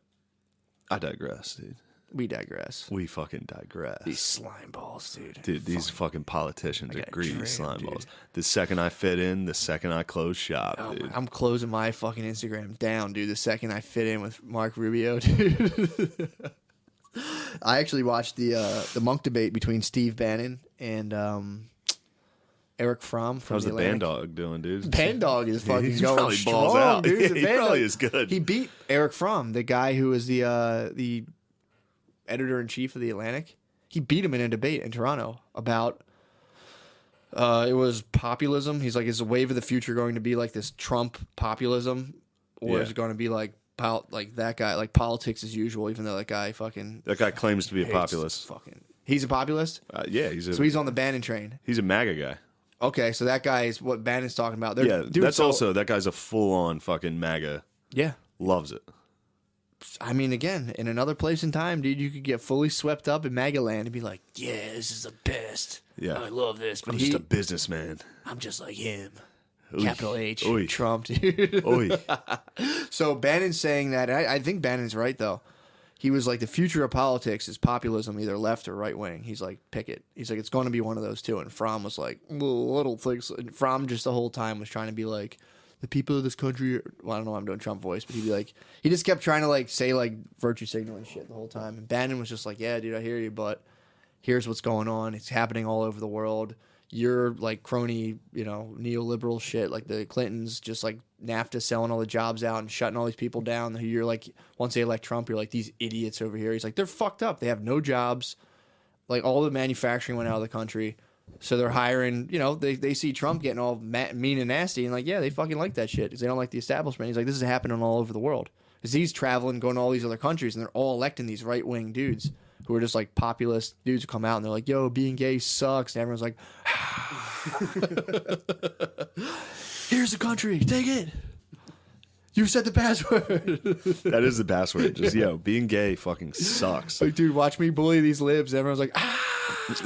I digress, dude. We digress. We fucking digress. These slime balls, dude. Dude, these fucking politicians are got greedy trimmed, slime dude. balls. The second I fit in, the second I close shop, Oh, dude. I'm closing my fucking Instagram down, dude. The second I fit in with Mark Rubio, dude. I actually watched the Monk debate between Steve Bannon and Eric Fromm from How's the Atlantic. band dog doing, dude? Band dog is fucking He's going probably strong, balls out. dude. Yeah, The he Band probably Dog- is good. He beat Eric Fromm, the guy who was the editor in chief of the Atlantic. He beat him in a debate in Toronto about it was populism. He's like, is the wave of the future going to be like this Trump populism, or Yeah. is it going to be like that guy, like politics as usual? Even though that guy fucking That guy claims to be a hates populist. he's a populist. Yeah, So he's on the Bannon train. he's a MAGA guy. Okay, so that guy is what Bannon's talking about. Yeah, Dude, that's so- also that guy's a full-on fucking MAGA. yeah. Loves it. I mean, again, in another place and time, dude, you could get fully swept up in MAGA land and be like, yeah, this is the best. Yeah. I love this. But I'm just a businessman. I'm just like him. Oy. Capital H. Oy. Trump, dude. Oy. So Bannon's saying that. And I think Bannon's right, though. He was like, the future of politics is populism, either left or right wing. He's like, pick it. He's like, it's going to be one of those two. And Fromm was like, little things. And Fromm just the whole time was trying to be like, the people of this country, well, I don't know why I'm doing Trump voice, but he'd be like, he just kept trying to like say like virtue signaling shit the whole time. And Bannon was just like, yeah, dude, I hear you, but here's what's going on. It's happening all over the world. You're like crony, neoliberal shit, like the Clintons, just like NAFTA selling all the jobs out and shutting all these people down. You're like, once they elect Trump, you're like, these idiots over here. He's like, they're fucked up. They have no jobs. Like all the manufacturing went out of the country. So they're hiring, they see Trump getting all mean and nasty and like, yeah, they fucking like that shit because they don't like the establishment. He's like, this is happening all over the world. Because he's traveling, going to all these other countries, and they're all electing these right-wing dudes who are just like populist dudes who come out and they're like, yo, being gay sucks. And everyone's like, here's the country, take it. You set the password. That is the password. Just, being gay fucking sucks. Like, dude, watch me bully these libs. And everyone's like,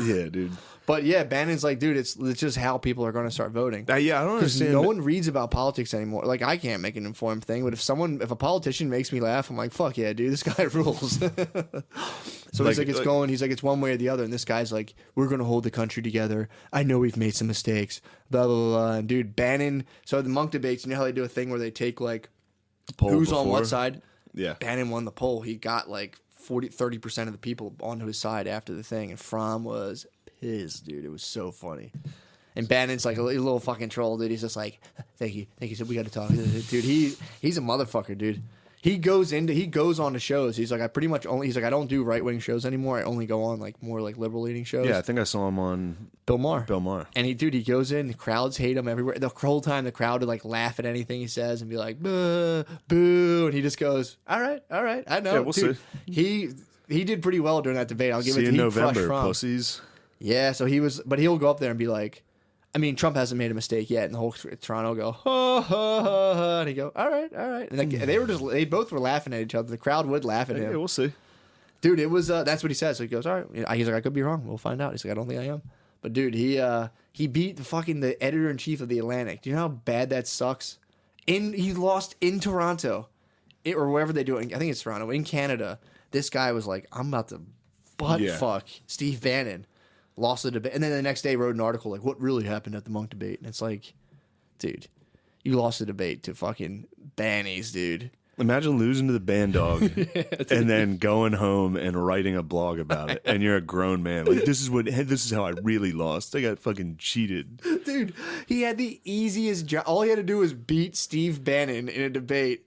Yeah, dude. But yeah, Bannon's like, dude, it's just how people are going to start voting. Yeah, I don't Because understand. no one reads about politics anymore. Like, I can't make an informed thing, but if a politician makes me laugh, I'm like, fuck yeah, dude, this guy rules. So he's like, it's one way or the other. And this guy's like, we're going to hold the country together. I know we've made some mistakes, blah, blah, blah. And dude, Bannon, so the Monk debates, you know how they do a thing where they take like, Poll who's on before. what side? Yeah. Bannon won the poll. He got like 30% of the people onto his side after the thing. And Fromm was pissed, dude. It was so funny. And Bannon's like a little fucking troll, dude. He's just like, thank you. So we got to talk. Dude, he's a motherfucker, dude. He goes on to shows. He's like, I don't do right wing shows anymore. I only go on like more like liberal leaning shows. Yeah, I think I saw him on Bill Maher. Bill Maher. And he goes in, the crowds hate him everywhere. The whole time the crowd would like laugh at anything he says and be like, boo, boo. And he just goes, all right, I know. Yeah, we'll Dude, see. he did pretty well during that debate. I'll give See it you to in him. November, pussies. Yeah, so but he'll go up there and be like, I mean, Trump hasn't made a mistake yet, and the whole Toronto go, ha, ha, ha, ha, and he go, all right. And like, they both were laughing at each other. The crowd would laugh at him. Yeah, we'll see. Dude, it was, that's what he said. So he goes, all right. He's like, I could be wrong. We'll find out. He's like, I don't think I am. But dude, he beat the editor-in-chief of the Atlantic. Do you know how bad that sucks? He lost in Toronto, or wherever they do it. I think it's Toronto, in Canada. This guy was like, I'm about to fuck Steve Bannon. Lost the debate, and then the next day wrote an article like, "What really happened at the Monk debate?" And it's like, dude, you lost the debate to fucking bannies, dude. Imagine losing to the band dog and then going home and writing a blog about it, and you're a grown man. Like, this is how I really lost. I got fucking cheated, dude. He had the easiest job. All he had to do was beat Steve Bannon in a debate,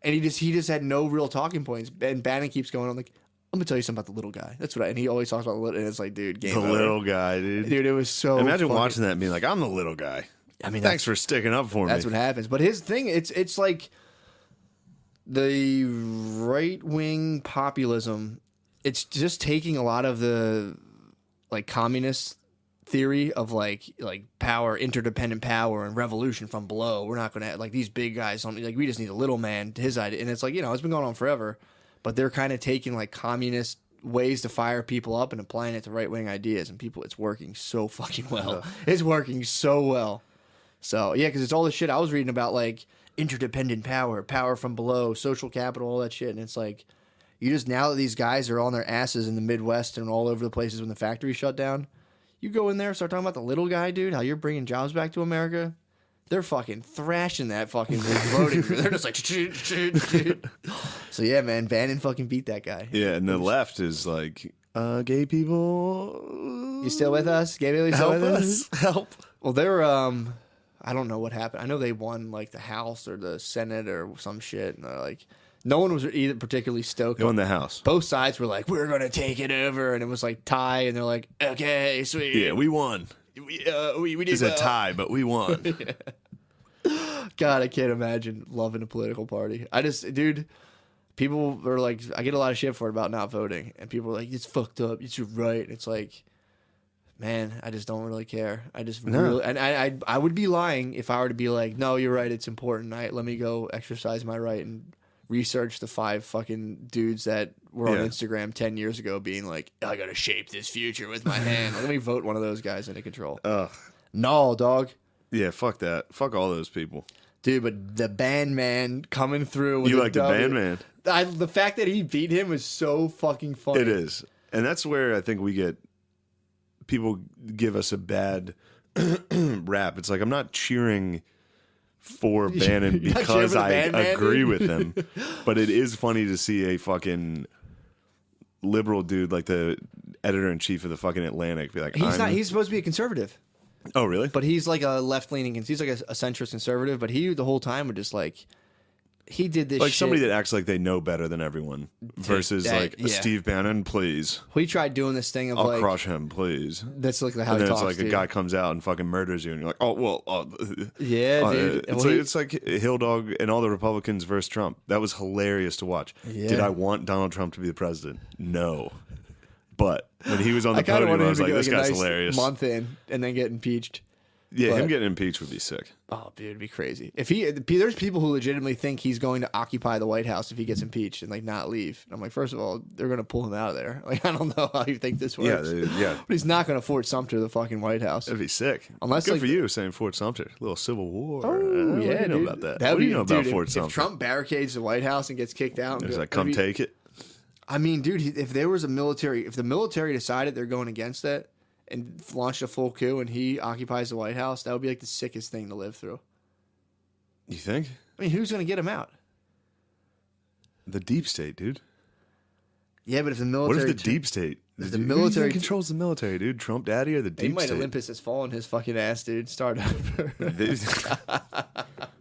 and he just had no real talking points. And Bannon keeps going on like, I'm gonna tell you something about the little guy. That's what and he always talks about the little, and it's like, dude, game the over. Little guy, dude. Dude, it was so. Imagine watching that and being like, I'm the little guy. I mean, thanks for sticking up for me. That's what happens. But his thing, it's like the right wing populism. It's just taking a lot of the like communist theory of like power, interdependent power, and revolution from below. We're not gonna like these big guys. Like we just need a little man. His idea, and it's like, it's been going on forever. But they're kind of taking like communist ways to fire people up and applying it to right wing ideas, and it's working so fucking well. It's working so well. So yeah, because it's all the shit I was reading about, like interdependent power, power from below, social capital, all that shit, and it's like now that these guys are on their asses in the Midwest and all over the places when the factory shut down, you go in there and start talking about the little guy, dude. How you're bringing jobs back to America. They're fucking thrashing that fucking voting. They're just like, so yeah, man, Bannon fucking beat that guy. Yeah, and the left is like, gay people. You still with us? Gay people, you still help with us? Help. Well, they're I don't know what happened. I know they won like the House or the Senate or some shit, and they're like, no one was either particularly stoked. They won the House. Both sides were like, we're gonna take it over, and it was like tie, and they're like, okay, sweet. Yeah, we won. We did It's a tie, but we won. Yeah. God, I can't imagine loving a political party. Dude, people are like, I get a lot of shit for it about not voting, and people are like, it's fucked up. It's right. It's like, man, I just don't really care. Really, and I would be lying if I were to be like, no, you're right. It's important. Let me go exercise my right and research the 5 fucking dudes that were on Instagram 10 years ago being like, I gotta shape this future with my hand. Let me vote one of those guys into control. No, dog. Yeah, fuck that. Fuck all those people. Dude, but the band man coming through with you like the band man. The fact that he beat him was so fucking funny. It is. And that's where I think people give us a bad rap. It's like, I'm not cheering for Bannon because I agree with him. But it is funny to see a fucking liberal dude like the editor-in-chief of the fucking Atlantic be like, he's supposed to be a conservative. Oh, really? But he's like a left-leaning, he's like a centrist conservative, but he the whole time would just like, he did this like shit. Somebody that acts like they know better than everyone versus Steve Bannon, please. We tried doing this thing of I'll crush him, please. That's like how and he then talks, it's like a guy comes out and fucking murders you and you're like, oh, well. Yeah, dude. It's like Hill Dog and all the Republicans versus Trump. That was hilarious to watch. Yeah. Did I want Donald Trump to be the president? No. But when he was on the podium, I was like, this guy's hilarious. Month in and then get impeached. Yeah, him getting impeached would be sick. Oh, dude, it'd be crazy. There's people who legitimately think he's going to occupy the White House if he gets impeached and like not leave. And I'm like, first of all, they're going to pull him out of there. Like, I don't know how you think this works. Yeah. But he's not going to Fort Sumter the fucking White House. That'd be sick. Unless good for you saying Fort Sumter, a little Civil War. Oh, yeah, what do you know about that? What do you know about Fort Sumter? If Trump barricades the White House and gets kicked out, he's like, come take it. I mean, dude, if the military decided they're going against it and launched a full coup and he occupies the White House, that would be like the sickest thing to live through. You think? I mean, who's going to get him out? The deep state, dude. Yeah, but if the military... What if the deep state... The military... Who controls the military, dude? Trump daddy or the deep state? Olympus has fallen his fucking ass, dude. Start over.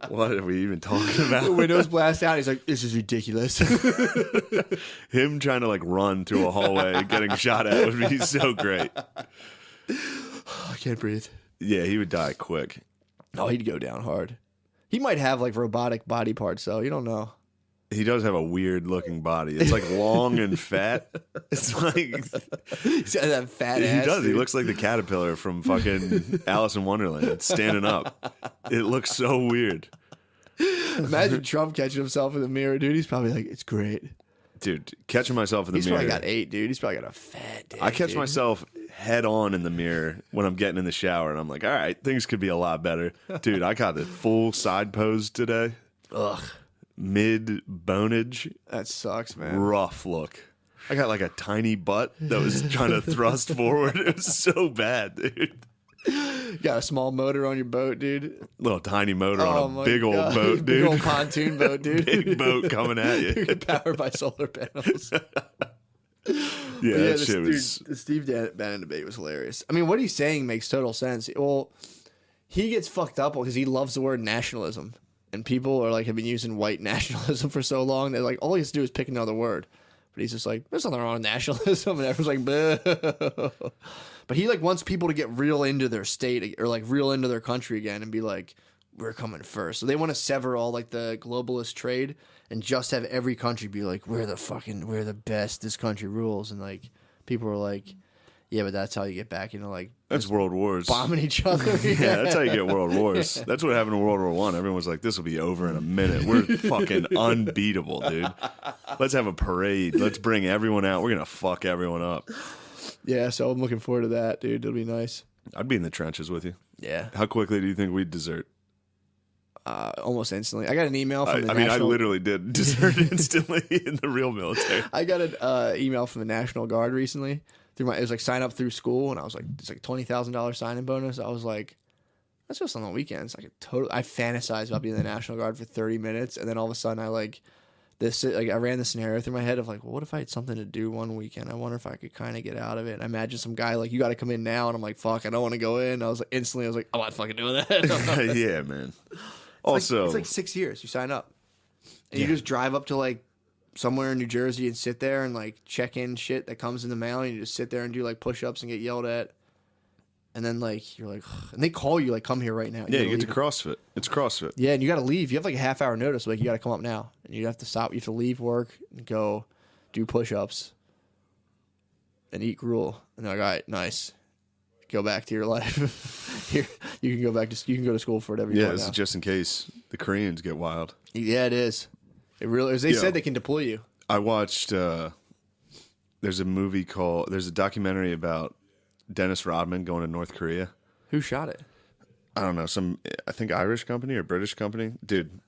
What are we even talking about? The windows blast out. He's like, this is ridiculous. Him trying to like run through a hallway getting shot at would be so great. I can't breathe. Yeah, he would die quick. Oh, he'd go down hard. He might have like robotic body parts, though. You don't know. He does have a weird looking body. It's like long and fat. It's like He's got that fat ass. he does. Dude. He looks like the caterpillar from fucking Alice in Wonderland, standing up. It looks so weird. Imagine Trump catching himself in the mirror, dude. He's probably like, it's great. Dude, catching myself in the He's mirror. probably got 8, dude. He's probably got a fat dick, I catch dude. myself head on in the mirror when I'm getting in the shower, and I'm like, all right, things could be a lot better. Dude, I got the full side pose today. Ugh. Mid bonage. That sucks, man. Rough look. I got like a tiny butt that was trying to thrust forward. It was so bad, dude. You got a small motor on your boat, dude. Little tiny motor on my a big God. old boat, dude. Big old pontoon boat, dude. Big boat coming at you. You're powered by solar panels. Yeah, that shit dude, was. the Steve Bannon debate was hilarious. I mean, what he's saying makes total sense. Well, he gets fucked up because he loves the word nationalism, and people are like have been using white nationalism for so long that like all he has to do is pick another word. But he's just like, there's nothing wrong with nationalism, and everyone's like, boo. But he like wants people to get real into their state or like real into their country again and be like, we're coming first. So they want to sever all like the globalist trade and just have every country be like, we're the best. This country rules. And like people are like, yeah, but that's how you get back into like That's world wars. bombing each other. Yeah, that's how you get world wars. That's what happened in World War One. Everyone was like, "This will be over in a minute. We're fucking unbeatable, dude. Let's have a parade. Let's bring everyone out. We're gonna fuck everyone up." Yeah, so I'm looking forward to that, dude. It'll be nice. I'd be in the trenches with you. Yeah, How quickly do you think we'd desert? almost instantly. I got an email from the I mean, I National. literally did desert instantly in the real military. I got an email from the National Guard recently. It was like sign up through school, and I was like, it's like $20,000 sign-in bonus. I was like, that's just on the weekends. I fantasized about being in the National Guard for 30 minutes, and then all of a sudden I ran the scenario through my head of like, well, what if I had something to do one weekend? I wonder if I could kind of get out of it. And I imagine some guy like, you got to come in now, and I'm like, fuck, I don't want to go in. I was like, I'm not fucking doing that. Yeah, man. Also, it's like 6 years. You sign up, and Yeah. you just drive up to like somewhere in New Jersey and sit there and like check in shit that comes in the mail, and you just sit there and do like push-ups and get yelled at, and then like you're like, and they call you like, come here right now. yeah, you gotta get to leave. CrossFit. It's CrossFit. Yeah, and you got to leave. You have like a half-hour notice. Like you got to come up now, and you have to stop. You have to leave work and go do push-ups and eat gruel. And they're like, all right, nice. Go back to your life. Here, you can go back to go to school for whatever you Yeah, want this now. is just in case the Koreans get wild. Yeah, it is. It really is. They Yeah. said they can deploy you. I watched. There's a documentary about Dennis Rodman going to North Korea. Who shot it? I don't know, I think Irish company or British company. Dude,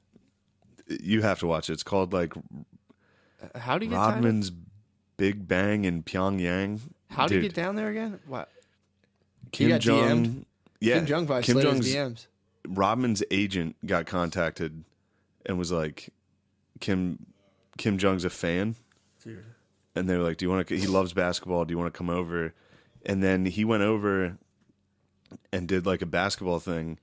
you have to watch it. It's called like How do you get down? Rodman's Big Bang in Pyongyang. How do you Dude, get down there again? What? Kim got Jong. DM'd? Yeah, Kim Jong probably Kim slid Jong's his DMs. Rodman's agent got contacted and was like, Kim Jong's a fan. Dude. And they were like, "Do you want to?" He loves basketball. Do you want to come over? And then he went over and did like a basketball thing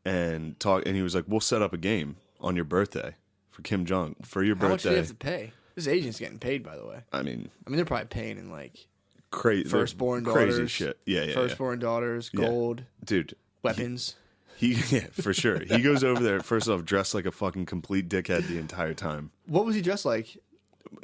and talk. And he was like, "We'll set up a game on your birthday for Kim Jong for your How much do birthday." they have to pay? This agent's getting paid, by the way. I mean, They're probably paying in like crazy firstborn crazy daughters, shit. Yeah, yeah, firstborn daughters, Yeah. gold, dude. weapons. Yeah, for sure. He goes over there first off dressed like a fucking complete dickhead the entire time. What was he dressed like?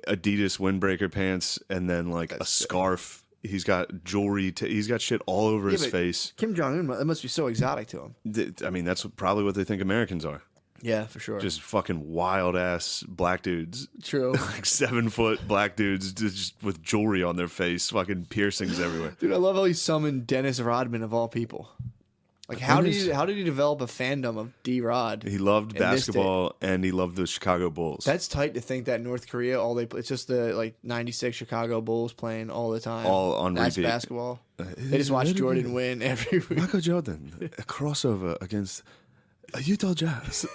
Adidas windbreaker pants and then like a scarf. He's got jewelry. He's got shit all over his but face. Kim Jong Un. That must be so exotic to him. I mean, that's probably what they think Americans are. Yeah, for sure. Just fucking wild ass black dudes. True. Like 7 foot black dudes just with jewelry on their face, fucking piercings everywhere. Dude, I love how he summoned Dennis Rodman of all people. Like, how did he develop a fandom of D Rod? He loved And missed basketball and he loved the Chicago Bulls. That's tight to think that North Korea, it's just the like '96 Chicago Bulls playing all the time. All on That's repeat. basketball. They just watch Jordan win every week. Michael Jordan, a crossover against Utah Jazz.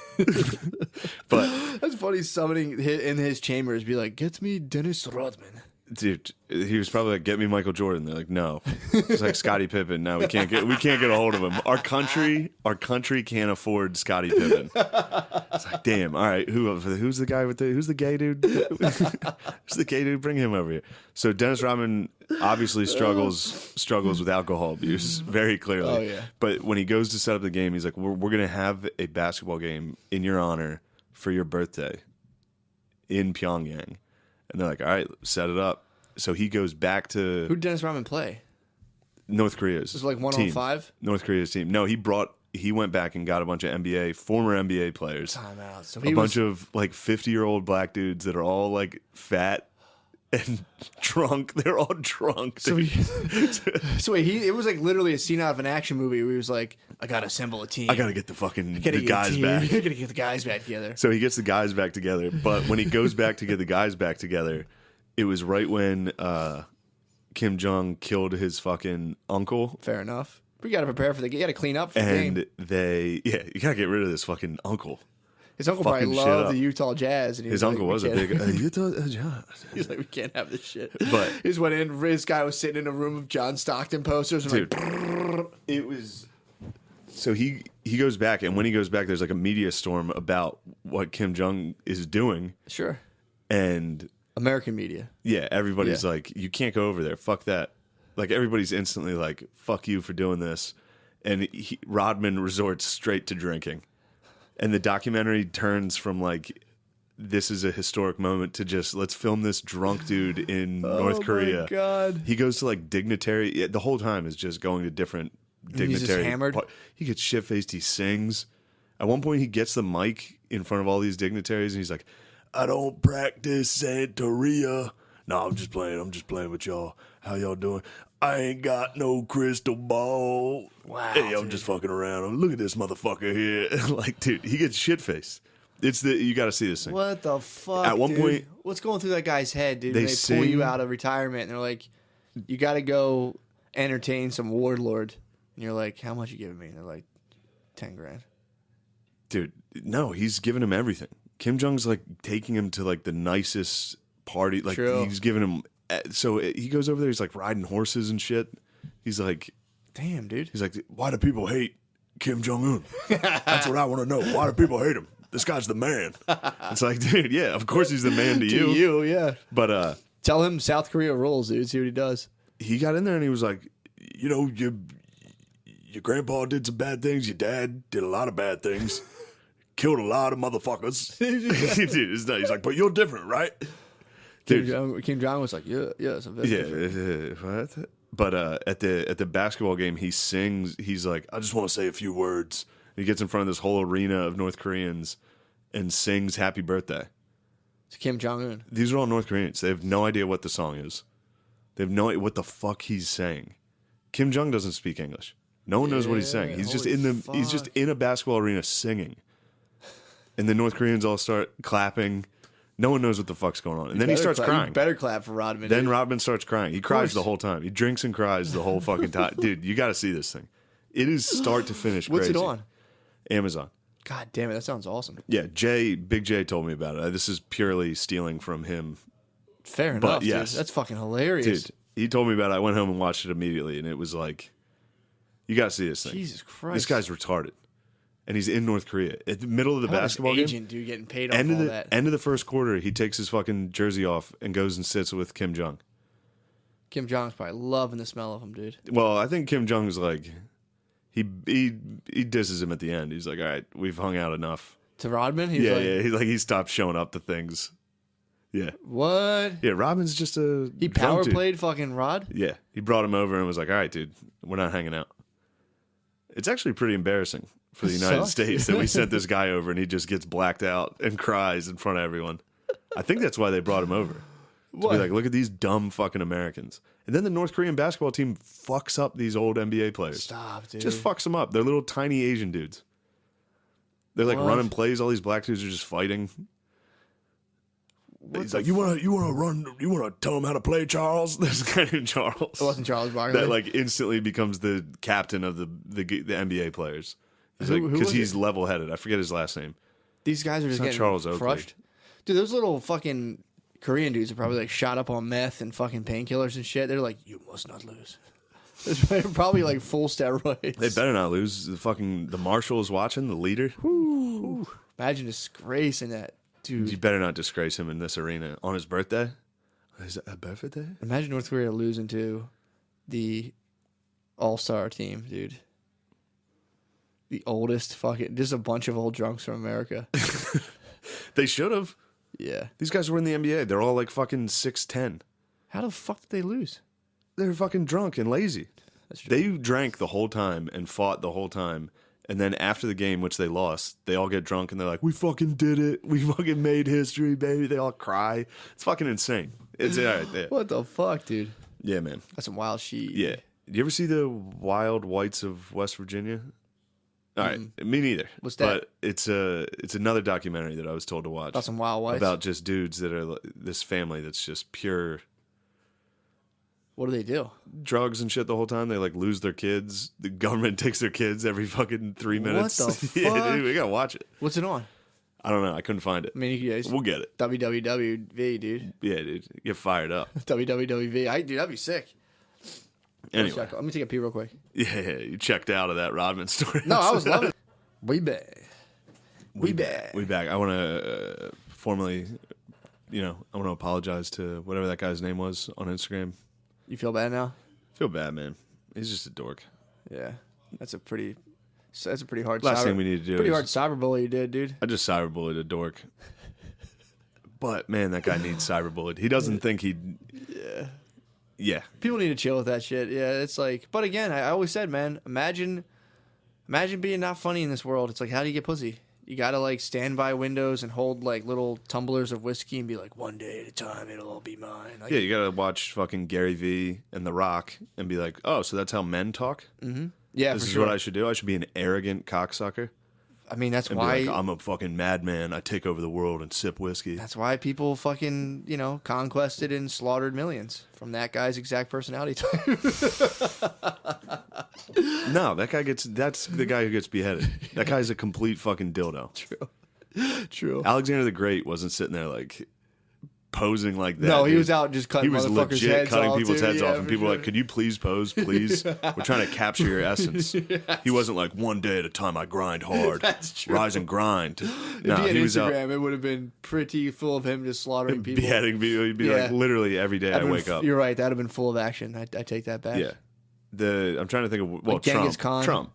But That's funny. Summoning in his chambers, be like, "Get me Dennis Rodman." dude, he was probably like, "Get me Michael Jordan." They're like, "No." It's like Scottie Pippen. No, we can't get a hold of him. Our country can't afford Scottie Pippen. It's like, damn. All right, who's the guy who's the gay dude? Who's the gay dude? Bring him over here. So Dennis Rodman obviously struggles with alcohol abuse very clearly. Oh, yeah. But when he goes to set up the game, he's like, "We're gonna have a basketball game in your honor for your birthday." in Pyongyang. And they're like, all right, set it up. So he goes back to Who did Dennis Rodman play? North Korea's It was like team. 105? North Korea's team. No, he went back and got a bunch of former NBA players. Time out. So A bunch of like 50-year-old black dudes that are all like fat and drunk. They're all drunk. So wait, it was like literally a scene out of an action movie where he was like, I gotta assemble a team. I gotta get the guys back. I gotta get the guys back together. So he gets the guys back together. But when he goes back to get the guys back together, it was right when Kim Jong killed his fucking uncle. Fair enough. We gotta prepare for you gotta clean up for the game. And you gotta get rid of this fucking uncle. His uncle probably fucking shit loved up. the Utah Jazz. And he His was uncle like, was a big Utah Jazz. He's like, we can't have this shit. But he just went in. This guy was sitting in a room of John Stockton posters. And dude, like, it was. So he goes back, and when he goes back, there's like a media storm about what Kim Jong is doing, sure. and American media. yeah, everybody's Yeah. like, you can't go over there. Fuck that. Like everybody's instantly like, fuck you for doing this, and Rodman resorts straight to drinking. And the documentary turns from like, this is a historic moment to just, let's film this drunk dude in North Korea. Oh my God. He goes to like dignitary. The whole time is just going to different dignitary. He's just hammered? He gets shit-faced. He sings. At one point, he gets the mic in front of all these dignitaries and he's like, I don't practice Santeria. No, I'm just playing. I'm just playing with y'all. How y'all doing? I ain't got no crystal ball. Wow, Hey, I'm dude. just fucking around. Look at this motherfucker here. Like, dude, he gets shit faced. You got to see this thing. What the fuck? At one dude? point- what's going through that guy's head, dude? They They pull you sing- out of retirement, and they're like, "You got to go entertain some warlord." And you're like, "How much you giving me?" And they're like, 10 grand. Dude, no, he's giving him everything. Kim Jong's like taking him to like the nicest party. Like True. he's giving him. So he goes over there. He's like riding horses and shit. He's like, Damn, dude. he's like, why do people hate Kim Jong Un? That's what I want to know. Why do people hate him? This guy's the man. It's like, dude, yeah, of course he's the man to you. Yeah. But Tell him South Korea rules, dude. See what he does. he got in there and he was like, you know, your grandpa did some bad things. Your dad did a lot of bad things. Killed a lot of motherfuckers. Dude, it's not, he's like, but you're different, right? Dude, Kim Jong was like, yeah, it's a bit different. what? But at the basketball game, he sings. He's like, I just want to say a few words. He gets in front of this whole arena of North Koreans and sings "Happy Birthday." It's Kim Jong Un. These are all North Koreans. They have no idea what the song is. They have no idea what the fuck he's saying. Kim Jong doesn't speak English. No one knows what he's saying. He's just holy he's just fuck. in a basketball arena singing. And the North Koreans all start clapping. No one knows what the fuck's going on. And then he starts crying. You better clap for Rodman. Then dude. Rodman starts crying. He cries course. the whole time. He drinks and cries the whole fucking time. Dude, you got to see this thing. It is start to finish What's crazy. it on? Amazon. God damn it, that sounds awesome. Yeah, Big J told me about it. This is purely stealing from him. Fair But, enough, yes. dude. That's fucking hilarious. Dude, he told me about it. I went home and watched it immediately, and it was like, you got to see this thing. Jesus Christ. This guy's retarded. And he's in North Korea. At the middle of the How about his basketball game. agent, dude, getting paid off End of all the that. end of the first quarter, he takes his fucking jersey off and goes and sits with Kim Jong. Kim Jong's probably loving the smell of him, dude. Well, I think Kim Jong's like he disses him at the end. He's like, all right, we've hung out enough. To Rodman, he's Yeah, like, yeah. He stopped showing up to things. Yeah, what? yeah. Robin's just a He drunk power dude. played fucking Rod? Yeah, he brought him over and was like, all right, dude, we're not hanging out. It's actually pretty embarrassing for the United Sucks. States that we sent this guy over and he just gets blacked out and cries in front of everyone. I think that's why they brought him over. To What? be like, look at these dumb fucking Americans. And then the North Korean basketball team fucks up these old NBA players. Stop, dude. Just fucks them up. They're little tiny Asian dudes. They're like What? running plays. All these black dudes are just fighting. What He's the like, you want to tell them how to play, Charles? There's a guy named Charles. It wasn't Charles Barkley. That like instantly becomes the captain of the NBA players. He's Who like, because was he's it? level headed. I forget his last name. These guys are just not getting Charles Oakley. crushed. Dude, those little fucking Korean dudes are probably like shot up on meth and fucking painkillers and shit. They're like, you must not lose. They're probably like full steroids. They better not lose. The marshal is watching, the leader. Ooh. Imagine disgracing that You dude. better not disgrace him in this arena on his birthday. Is it a birthday? Imagine North Korea losing to the All-Star team, dude. The oldest fucking, just a bunch of old drunks from America. They should have. Yeah. These guys were in the NBA. They're all like fucking 6'10". How the fuck did they lose? They're fucking drunk and lazy. That's true. They drank the whole time and fought the whole time. And then after the game, which they lost, they all get drunk and they're like, we fucking did it. We fucking made history, baby. They all cry. It's fucking insane. It's all right there. What the fuck, dude? Yeah, man. That's some wild shit. Yeah. You ever see the Wild Whites of West Virginia? All right. Me neither. What's that? But it's another documentary that I was told to watch. About some wild whites? About just dudes that are this family that's just pure What do they do? drugs and shit the whole time. They like lose their kids. The government takes their kids every fucking 3 minutes. What the Yeah, fuck? dude, we gotta watch it. What's it on? I don't know. I couldn't find it. I mean, you can We'll get it. WWW, dude. Yeah, dude. Get fired up. WWW. Dude, that'd be sick. Anyway. Let me take a pee real quick. Yeah, you checked out of that Rodman story. No, I was loving it. We back. We back. We back. I want to formally, I want to apologize to whatever that guy's name was on Instagram. You feel bad now? Feel bad, man. He's just a dork. Yeah. That's a pretty hard Last thing we need to do pretty is- hard cyberbully you did, dude. I just cyberbullied a dork. But, man, that guy needs cyberbullied. He doesn't think he'd... Yeah. People need to chill with that shit. Yeah, it's like, but again, I always said, man, imagine being not funny in this world. It's like, how do you get pussy? You gotta like stand by windows and hold like little tumblers of whiskey and be like, one day at a time, it'll all be mine. Like, Yeah, you got to watch fucking Gary Vee and The Rock and be like, oh, so that's how men talk? yeah, This for is sure. what I should do? I should be an arrogant cocksucker? I mean, that's And why. be like, I'm a fucking madman. I take over the world and sip whiskey. That's why people fucking, conquested and slaughtered millions from that guy's exact personality type. No, that's the guy who gets beheaded. That guy's a complete fucking dildo. True. Alexander the Great wasn't sitting there like posing like that. No, he dude. was out just cutting He was motherfuckers' legit heads cutting off, people's too. heads Yeah, off, and for people were sure. like, "Could you please pose, please? We're trying to capture your essence." He wasn't like, "One day at a time, I grind hard, That's true. rise and grind." If No, he had he was out Instagram, it would have been pretty full of him just slaughtering people. beheading people. He'd be like, Yeah. literally every day I That'd been wake up. You're right. That'd have been full of action. I take that back. Yeah, I'm trying to think of Like Genghis Khan? Trump.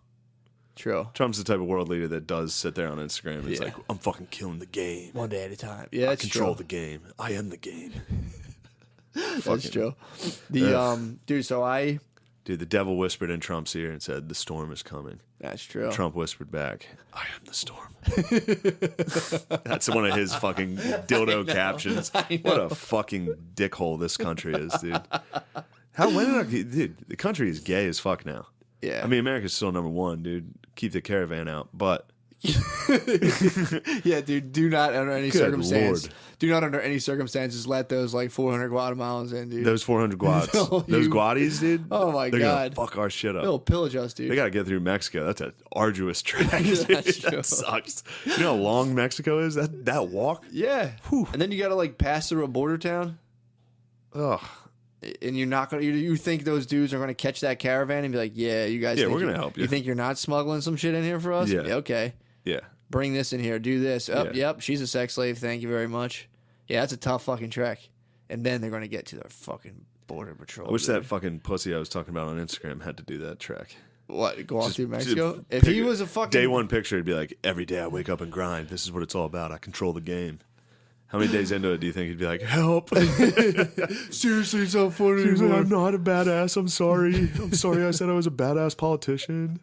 True. Trump's the type of world leader that does sit there on Instagram and it's Yeah. like, I'm fucking killing the game. One day at a time. Yeah, I that's control true. the game. I am the game. That's true. The dude. So Dude, the devil whispered in Trump's ear and said, "The storm is coming." that's true. Trump whispered back, "I am the storm." That's one of his fucking dildo captions. What a fucking dickhole this country is, dude. Dude, the country is gay as fuck now. Yeah. I mean, America's still number one, dude. Keep the caravan out, but Yeah, dude. Do not under any Good circumstance. Lord. Do not under any circumstances let those like 400 Guatemalans in, dude. those 400 guads, No, those you- Guadis, dude. Oh, my they're God. gonna fuck our shit up. They'll pillage us, dude. They got to get through Mexico. That's an arduous trek. dude. That's true. That sucks. You know how long Mexico is? That walk? Yeah. And then you got to like pass through a border town. Ugh. And you're not gonna. You think those dudes are gonna catch that caravan and be like, "Yeah, you guys. Yeah, think we're gonna you- help you." You think you're not smuggling some shit in here for us? Yeah. Okay. Yeah. Bring this in here. Do this. Oh, Yeah. yep. She's a sex slave. Thank you very much. Yeah, that's a tough fucking trek. And then they're gonna get to their fucking border patrol. I wish dude. that fucking pussy I was talking about on Instagram had to do that trek. What, go off Just- through Mexico? just If he pick- was a fucking Day one picture, it'd be like, every day I wake up and grind. This is what it's all about. I control the game. How many days into it do you think he'd be like, help? seriously, it's not funny He's like, anymore. I'm not a badass. I'm sorry. I'm sorry I said I was a badass politician.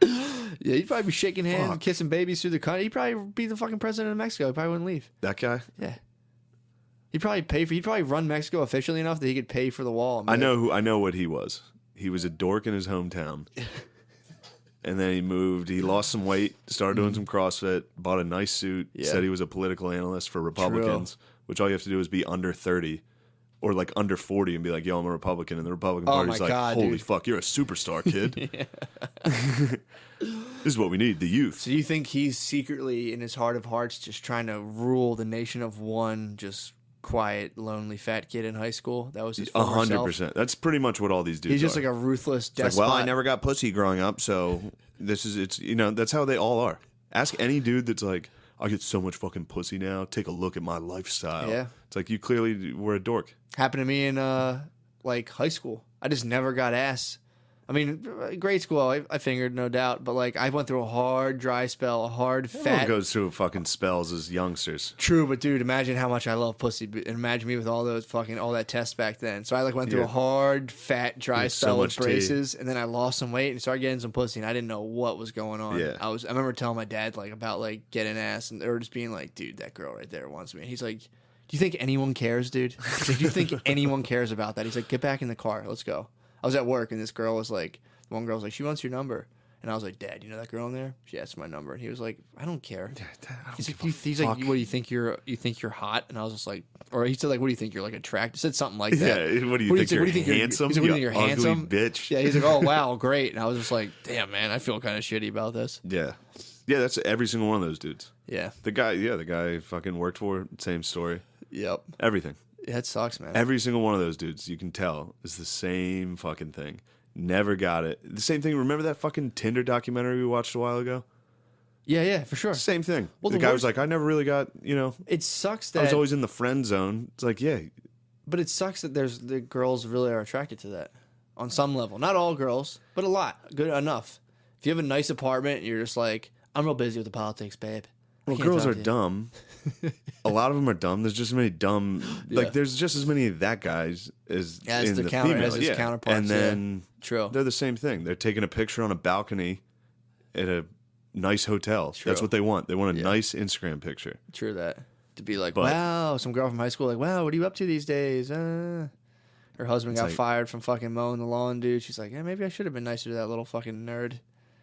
Yeah, he'd probably be shaking hands, Fuck. kissing babies through the country. He'd probably be the fucking president of Mexico. He probably wouldn't leave. That guy? Yeah. He'd probably run Mexico efficiently enough that he could pay for the wall. I know what he was. He was a dork in his hometown. And then he moved. He lost some weight, started doing some CrossFit, bought a nice suit, Yeah. said he was a political analyst for Republicans, which all you have to do is be under 30 or like under 40 and be like, yo, I'm a Republican. And the Republican Party's my like, God, holy dude. fuck, you're a superstar, kid. This is what we need, the youth. So do you think he's secretly, in his heart of hearts, just trying to rule the nation of one just quiet, lonely, fat kid in high school? That was his former self? 100%. That's pretty much what all these dudes He's just are. like a ruthless It's like, despot. well, I never got pussy growing up, so that's how they all are. Ask any dude that's like, I get so much fucking pussy now. Take a look at my lifestyle. Yeah. It's like, you clearly were a dork. Happened to me in like high school. I just never got ass. I mean, grade school, I fingered, no doubt. But, like, I went through a hard dry spell, a hard Everyone fat... goes through fucking spells as youngsters. True, but, dude, imagine how much I love pussy. And imagine me with all that test back then. So I, like, went through a hard, fat, dry spell so with much braces. And then I lost some weight and started getting some pussy. And I didn't know what was going on. Yeah. I remember telling my dad, like, about, like, getting ass. And they were just being like, dude, that girl right there wants me. And he's like... Do you think anyone cares, dude? He's like, do you think anyone cares about that? He's like, get back in the car. Let's go. I was at work, and this girl was like, one girl was like, she wants your number. And I was like, Dad, you know that girl in there? She asked for my number. And he was like, I don't care. He's like, what do you think you're hot? And I was just like, or he said, like, what do you think you're like attractive? He said something like that. Yeah, what do you think? You're handsome? He's like, what do you think you're ugly handsome? Bitch. Yeah, he's like, oh, wow, great. And I was just like, damn, man, I feel kind of shitty about this. Yeah. Yeah, that's every single one of those dudes. Yeah. The guy fucking worked for, same story. Yep. Everything. Yeah, it sucks, man. Every single one of those dudes, you can tell, is the same fucking thing. Never got it. The same thing. Remember that fucking Tinder documentary we watched a while ago? Yeah, for sure. Same thing. Well, the guy was like, I never really got, It sucks that... I was always in the friend zone. It's like, yeah. But it sucks that the girls really are attracted to that on some level. Not all girls, but a lot. Good enough. If you have a nice apartment and you're just like, I'm real busy with the politics, babe. Well, girls are dumb. A lot of them are dumb. There's just as many dumb... Like, there's just as many of that guys as in the female. As his counterparts. And then True. They're the same thing. They're taking a picture on a balcony at a nice hotel. True. That's what they want. They want a nice Instagram picture. True that. To be like, wow, some girl from high school, like, wow, what are you up to these days? Her husband got fired from fucking mowing the lawn, dude. She's like, yeah, maybe I should have been nicer to that little fucking nerd.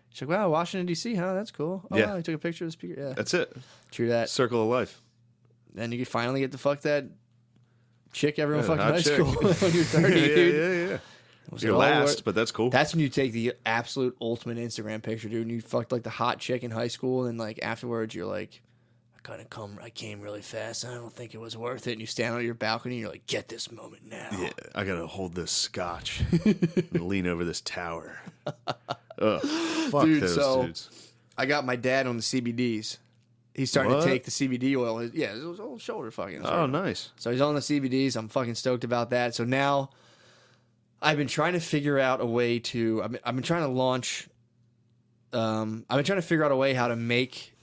She's like, wow, Washington, D.C., huh? That's cool. Oh, yeah. Wow, I took a picture of the speaker. Yeah. That's it. True that. Circle of life. Then you finally get to fuck that chick everyone fucking high chick. school when you're 30, dude. Yeah. You're last, but that's cool. That's when you take the absolute ultimate Instagram picture, dude. And you fucked like the hot chick in high school, and like afterwards, you're like, I came really fast, and I don't think it was worth it. And you stand on your balcony, and you're like, get this moment now. Yeah, I gotta hold this scotch and lean over this tower. Ugh, fuck dude, those dudes. I got my dad on the CBDs. He's starting to take the CBD oil. His whole shoulder fucking. Oh, nice. So he's on the CBDs. I'm fucking stoked about that. So now I've been trying to figure out a way to. I've been trying to launch. I've been trying to figure out a way how to make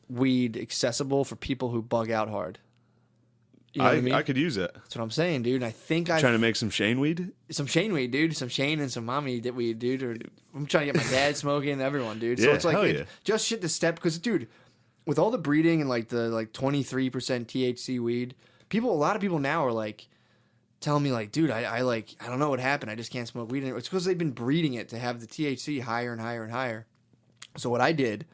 weed accessible for people who bug out hard. You know what I mean? I could use it. That's what I'm saying, dude. And I think I'm trying to make some Shane weed. Some Shane weed, dude. Some Shane and some mommy weed, dude. Or I'm trying to get my dad smoking. Everyone, dude. So Yeah, it's like hell yeah. just shit to step because, dude, with all the breeding and like the 23% THC weed, a lot of people now are like telling me like, dude, I don't know what happened. I just can't smoke weed anymore. It's because they've been breeding it to have the THC higher and higher and higher. So what I did,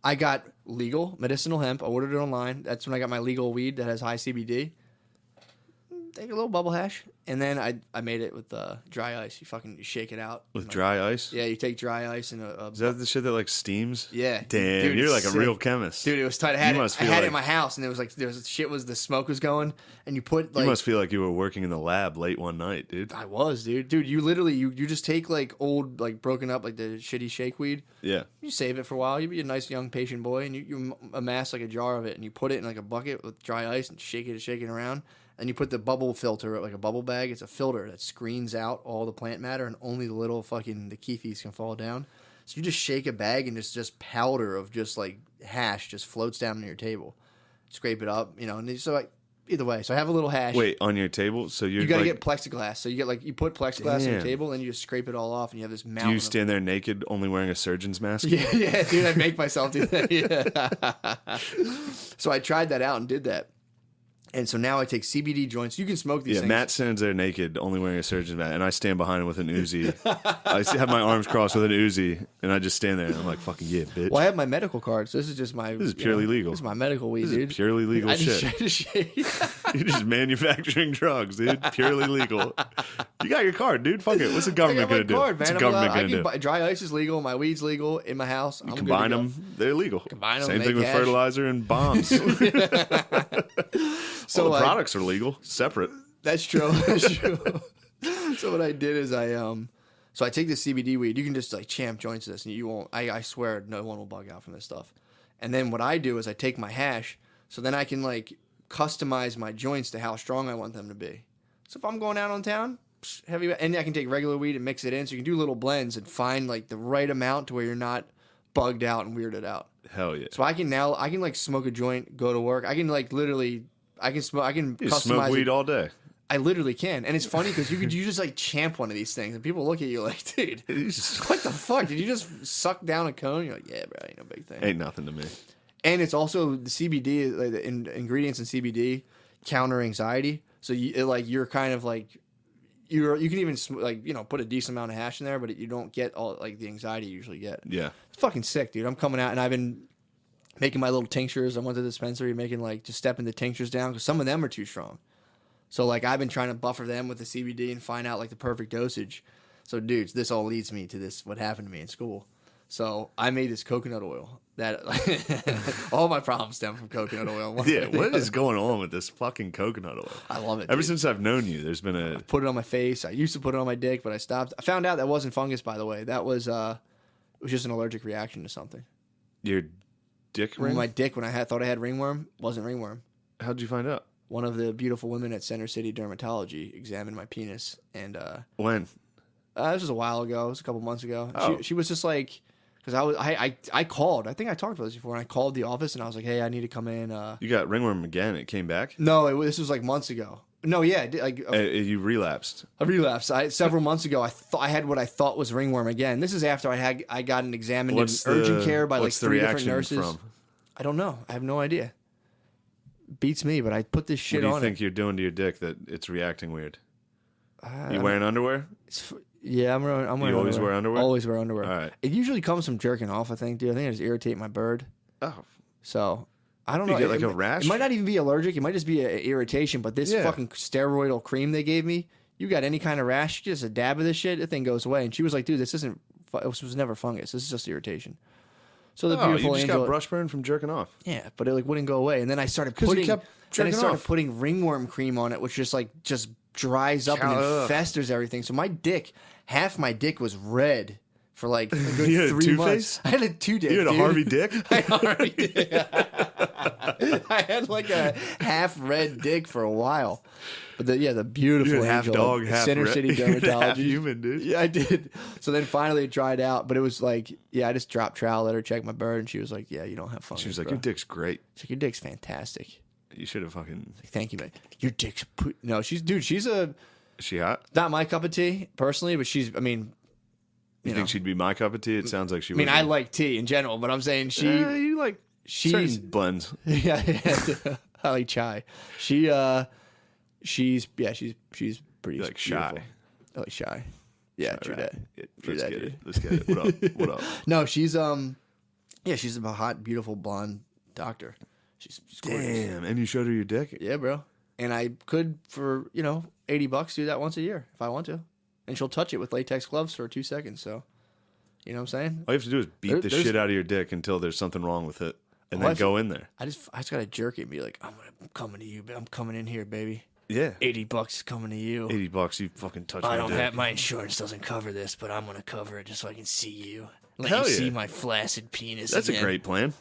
I got legal medicinal hemp. I ordered it online. That's when I got my legal weed that has high CBD. Take a little bubble hash, and then I made it with dry ice. You shake it out With dry ice? Yeah, you take dry ice and a Is that the shit that like steams? Yeah. Damn, Dude, you're like sick. a real chemist. Dude, it was tight. I had it like, in my house, and it was like the smoke was going, and you put like. You must feel like you were working in the lab late one night, dude. I was, dude. Dude, you literally you just take like old like broken up like the shitty shake weed. Yeah. You save it for a while. You be a nice young patient boy, and you amass like a jar of it, and you put it in like a bucket with dry ice and shake it around. And you put the bubble filter, like a bubble bag. It's a filter that screens out all the plant matter, and only the little fucking the kefies can fall down. So you just shake a bag, and just powder of just like hash just floats down on your table. Scrape it up, and so like either way. So I have a little hash. Wait, on your table? So you gotta get plexiglass. So you put plexiglass on your Damn. table, and you just scrape it all off, and you have this mountain. Do you stand there naked, only wearing a surgeon's mask? Yeah, dude. I make myself do that. Yeah. So I tried that out and did that. And so now I take CBD joints. You can smoke these things. Matt stands there naked, only wearing a surgeon's mask, and I stand behind him with an Uzi. I have my arms crossed with an Uzi, and I just stand there, and I'm like, fucking yeah, bitch. Well, I have my medical card, so this is just my... This is purely legal. This is my medical weed, This dude. is purely legal shit. You're just manufacturing drugs, dude. Purely legal. You got your card, dude. Fuck it. What's the government going to do? Card, What's man. the government going to do? Dry ice is legal. My weed's legal in my house. You combine them, they're legal. Combine them, Same make thing with cash. fertilizer and bombs. So all the products are legal, separate. That's true. That's true. So what I did is I take the CBD weed. You can just like champ joints this, and you won't. I swear no one will bug out from this stuff. And then what I do is I take my hash, so then I can like customize my joints to how strong I want them to be. So if I'm going out on town, heavy, and I can take regular weed and mix it in. So you can do little blends and find like the right amount to where you're not bugged out and weirded out. Hell yeah. So I can like smoke a joint, go to work. I can like literally, I can You customize smoke weed it. all day. I literally can. And it's funny because you just like champ one of these things and people look at you like, dude, what the fuck? Did you just suck down a cone? You're like, yeah, bro, ain't no big thing. Ain't nothing to me. And it's also the CBD, like the ingredients in CBD counter anxiety. So you're kind of like, you can even like, put a decent amount of hash in there, but you don't get all like the anxiety you usually get. Yeah. It's fucking sick, dude. I'm coming out and I've been making my little tinctures. I went to the dispensary making like just stepping the tinctures down because some of them are too strong. So like I've been trying to buffer them with the CBD and find out like the perfect dosage. So dudes, this all leads me to this, what happened to me in school. So I made this coconut oil that all my problems stem from coconut oil. Yeah, what is going on with this fucking coconut oil? I love it. Ever dude. since I've known you, there's been I put it on my face. I used to put it on my dick, but I stopped. I found out that wasn't fungus, by the way. That was it was just an allergic reaction to something. Your dick ring? My dick when I thought I had ringworm wasn't ringworm. How'd you find out? One of the beautiful women at Center City Dermatology examined my penis, and When? this was a while ago. It was a couple months ago. Oh. She was just like, because I called. I think I talked about this before. And I called the office, and I was like, hey, I need to come in. You got ringworm again. It came back? No, this was like months ago. No, yeah, You relapsed. a relapse. Several months ago, I had what I thought was ringworm again. This is after I got an examined in urgent care by like 3 different nurses. From? I don't know. I have no idea. Beats me, but I put this shit on What do you it. think you're doing to your dick that it's reacting weird? You wearing underwear? Yeah, I'm wearing You always wear underwear? Always wear underwear. All right. It usually comes from jerking off, I think, dude. I think I just irritate my bird. Oh. So, I don't know. You get like a rash? It might not even be allergic. It might just be an irritation. But this fucking steroidal cream they gave me, you got any kind of rash, just a dab of this shit, the thing goes away. And she was like, dude, this was never fungus. This is just irritation. So the beautiful you just angel got brush burn from jerking off. Yeah, but it like wouldn't go away. And then I started you putting kept jerking off. putting ringworm cream on it, which just dries up and infestors everything. So my dick, half my dick was red for like a good You had a 3 months. two-face? I had a 2 dick. You had a dude. Harvey dick? I had a Harvey dick. I had like a half red dick for a while. But the beautiful You're half angel dog, at half Center red. City You're Dermatology. half human, dude. Yeah, I did. So then finally it dried out, but it was like, I just dropped trowel, let her check my bird, and she was like, yeah, you don't have fungus. She was like, bro. your dick's great. She's like, your dick's fantastic. You should have fucking... Like, thank you, man. Your dick's no, she's Is she hot? not my cup of tea personally, but she's. I mean, You think she'd be my cup of tea? It sounds like she would. I like tea in general, but I'm saying you like she's certain blends. yeah, I like chai. She's pretty You like shy. beautiful. I like shy. Yeah, true Right. that. True Let's that, get dude. it. Let's get it. What up? What up? No, she's she's a hot, beautiful blonde doctor. She's gorgeous. Damn. And you showed her your dick? Yeah, bro. And I could for $80 do that once a year if I want to, and she'll touch it with latex gloves for 2 seconds. So, you know what I'm saying? All you have to do is beat the There's- shit out of your dick until there's something wrong with it, and Oh, then I've- go in there. I just gotta jerk it and be like, I'm coming to you, I'm coming in here, baby. Yeah. $80 is coming to you. $80, you fucking touch my I don't dick. have my insurance doesn't cover this, but I'm gonna cover it just so I can see you. Let Hell you yeah. see my flaccid penis. That's again. a great plan.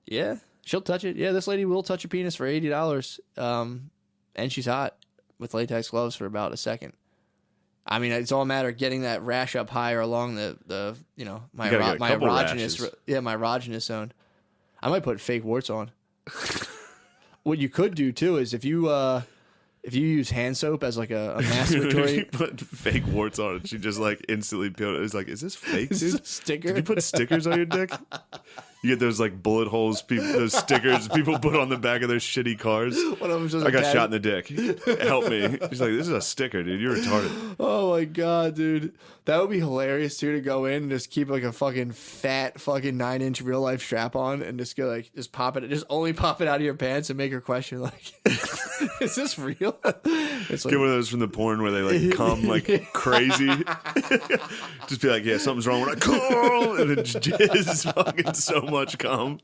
Yeah, she'll touch it. Yeah, this lady will touch your penis for $80. And she's hot with latex gloves for about a second. I mean, it's all a matter of getting that rash up higher along the my You gotta get a my couple erogenous rashes. my erogenous zone. I might put fake warts on. What you could do too is if you use hand soap as like a You masturbatory put fake warts on it. She just like instantly peeled it. It was like, is this fake, is this dude? a sticker. Did you put stickers on your dick? You get those like bullet holes, those stickers people put on the back of their shitty cars. One of them's just I a got tag. shot in the dick. Help me. She's like, this is a sticker, dude. You're retarded. Oh my god, dude. That would be hilarious too, to go in and just keep like a fucking fat fucking 9-inch real life strap on and just go like just only pop it out of your pants and make her question like is this real? It's like, Get one of those from the porn where they like come like crazy. Just be like, yeah, something's wrong when I come, and then jizz fucking so much cum.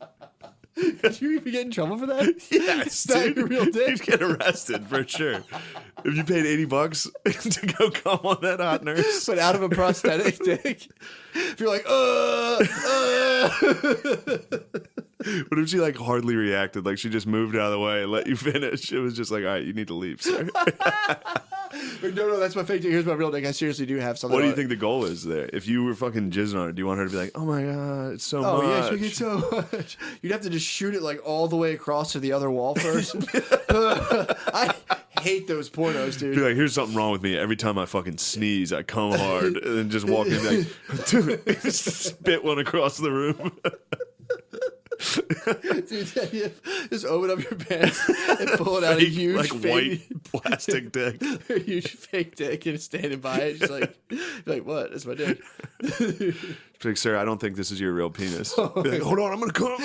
did you even get in trouble for that? Yes, Not dude. your real dick. You'd get arrested for sure. If you paid $80 to go cum on that hot nurse. But out of a prosthetic dick. If you're like, What if she like hardly reacted? Like she just moved out of the way and let you finish. It was just like, all right, you need to leave, sir. No, that's my fake dick. Here's my real dick. I seriously do have something. What do you think the goal is there? If you were fucking jizzing on it, do you want her to be like, "Oh my god, it's so much"? Oh yeah, she gets so much. You'd have to just shoot it like all the way across to the other wall first. I hate those pornos, dude. Be like, "Here's something wrong with me. Every time I fucking sneeze, I come hard," and then just walk in like, dude, spit one across the room. Dude, just open up your pants and pull it out a huge like fake, white plastic dick. a huge fake dick and standing by it. She's like, what? That's my dick. She's like, "Sir, I don't think this is your real penis." Be like, "Hold on, I'm gonna come."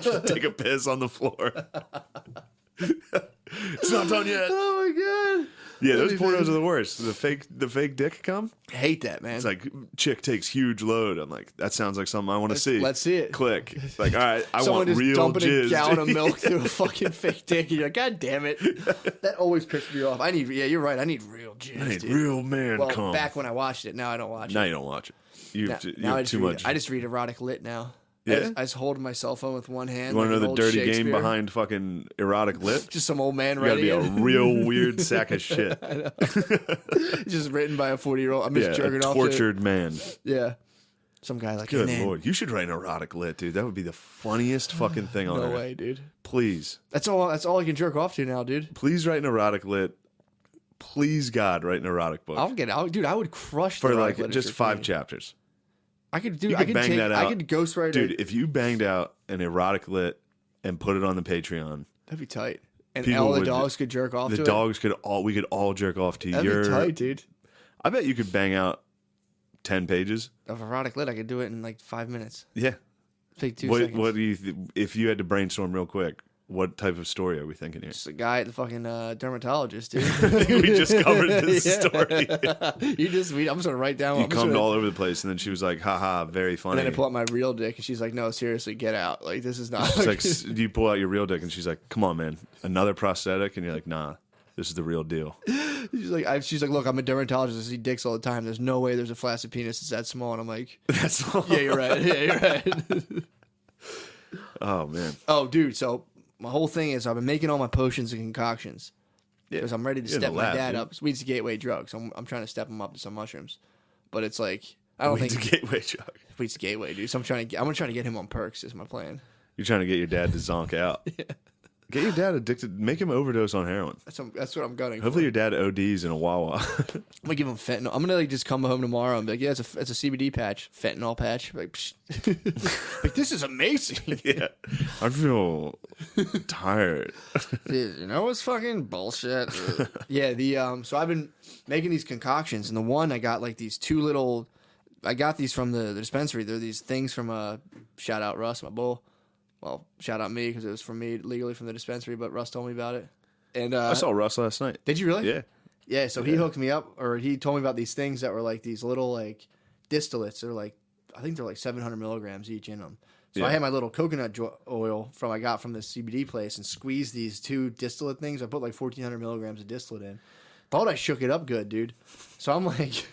Just take a piss on the floor. It's not done yet. Oh my god. Yeah, those pornos are the worst. The fake dick come. I hate that, man. It's like chick takes huge load. I'm like, that sounds like something I want to see. Let's see it. Click. Like, all right, I Someone want just real dumping jizz. a gallon of milk through a fucking fake dick, and you're like, God damn it. That always pisses me off. Yeah, you're right. I need real jizz. I need dude. real man Well, cum. back when I watched it, now I don't watch it. Now you don't watch it. You have Now I too much. I just read erotic lit now. Yeah? I just hold my cell phone with one hand. You want to like know an the old dirty game Shakespeare. behind fucking erotic lit? Just some old man You gotta writing be a real weird sack of shit. just written by a 40-year-old. I'm just Yeah, jerking a off to it. tortured man. Yeah. Some guy like, Good hey, man, lord, you should write an erotic lit, dude. That would be the funniest fucking thing on no earth. way, dude. Please, That's all I can jerk off to now, dude. please write an erotic lit. Please, God, write an erotic book Dude, I would crush for the like erotic just literature 5 for you. chapters. I could do. You I could could bang take. that I out. could ghostwrite Dude, it. if you banged out an erotic lit and put it on the Patreon, That'd be tight. And people all the would- dogs could jerk off to the it. dogs we could all jerk off to That'd your. be tight, dude. I bet you could bang out 10 pages. Of erotic lit, I could do it in like 5 minutes. Yeah. Take 2 What seconds. do you if you had to brainstorm real quick? What type of story are we thinking here? Just a guy at the fucking dermatologist, dude. We just covered this Yeah. story. I'm just gonna write down. You I'm just cummed gonna- all over the place, and then she was like, "Haha, very And funny." then I pull out my real dick, and she's like, "No, seriously, get out. Like this is not." She's like, "Do you pull out your real dick?" And she's like, "Come on, man, another prosthetic?" And you're like, "Nah, this is the real deal." she's like, "Look, I'm a dermatologist. I see dicks all the time. There's no way there's a flaccid penis that's that small." And I'm like, That's all. "Yeah, you're right. Yeah, you're right." Oh man. Oh, dude. So my whole thing is I've been making all my potions and concoctions because I'm ready to You're in the step my lab, dad dude. up. Weed's a gateway drug, so I'm trying to step him up to some mushrooms. But it's like I don't Weed's think a gateway drug. weed's a gateway, dude. So I'm gonna try to get him on perks. Is my plan. You're trying to get your dad to zonk out. Get your dad addicted. Make him overdose on heroin. That's what I'm gunning. Hopefully for. your dad ODs in a Wawa. I'm gonna give him fentanyl. I'm gonna like just come home tomorrow and be like, yeah, it's a CBD patch, fentanyl patch. Like, like this is amazing. Yeah. I feel tired. Dude, you know what's fucking bullshit? Yeah, so I've been making these concoctions, and the one I got like these two little. I got these from the dispensary. They're these things from shout out Russ, my bull. Well, shout out me because it was from me legally from the dispensary, but Russ told me about it. And I saw Russ last night. Did you really? Yeah. Yeah. So he hooked me up, or he told me about these things that were like these little like distillates. They're like I think they're like 700 milligrams each in them. So Yeah. I had my little coconut oil I got from this CBD place and squeezed these two distillate things. I put like 1,400 milligrams of distillate in. Thought I shook it up good, dude. So I'm like,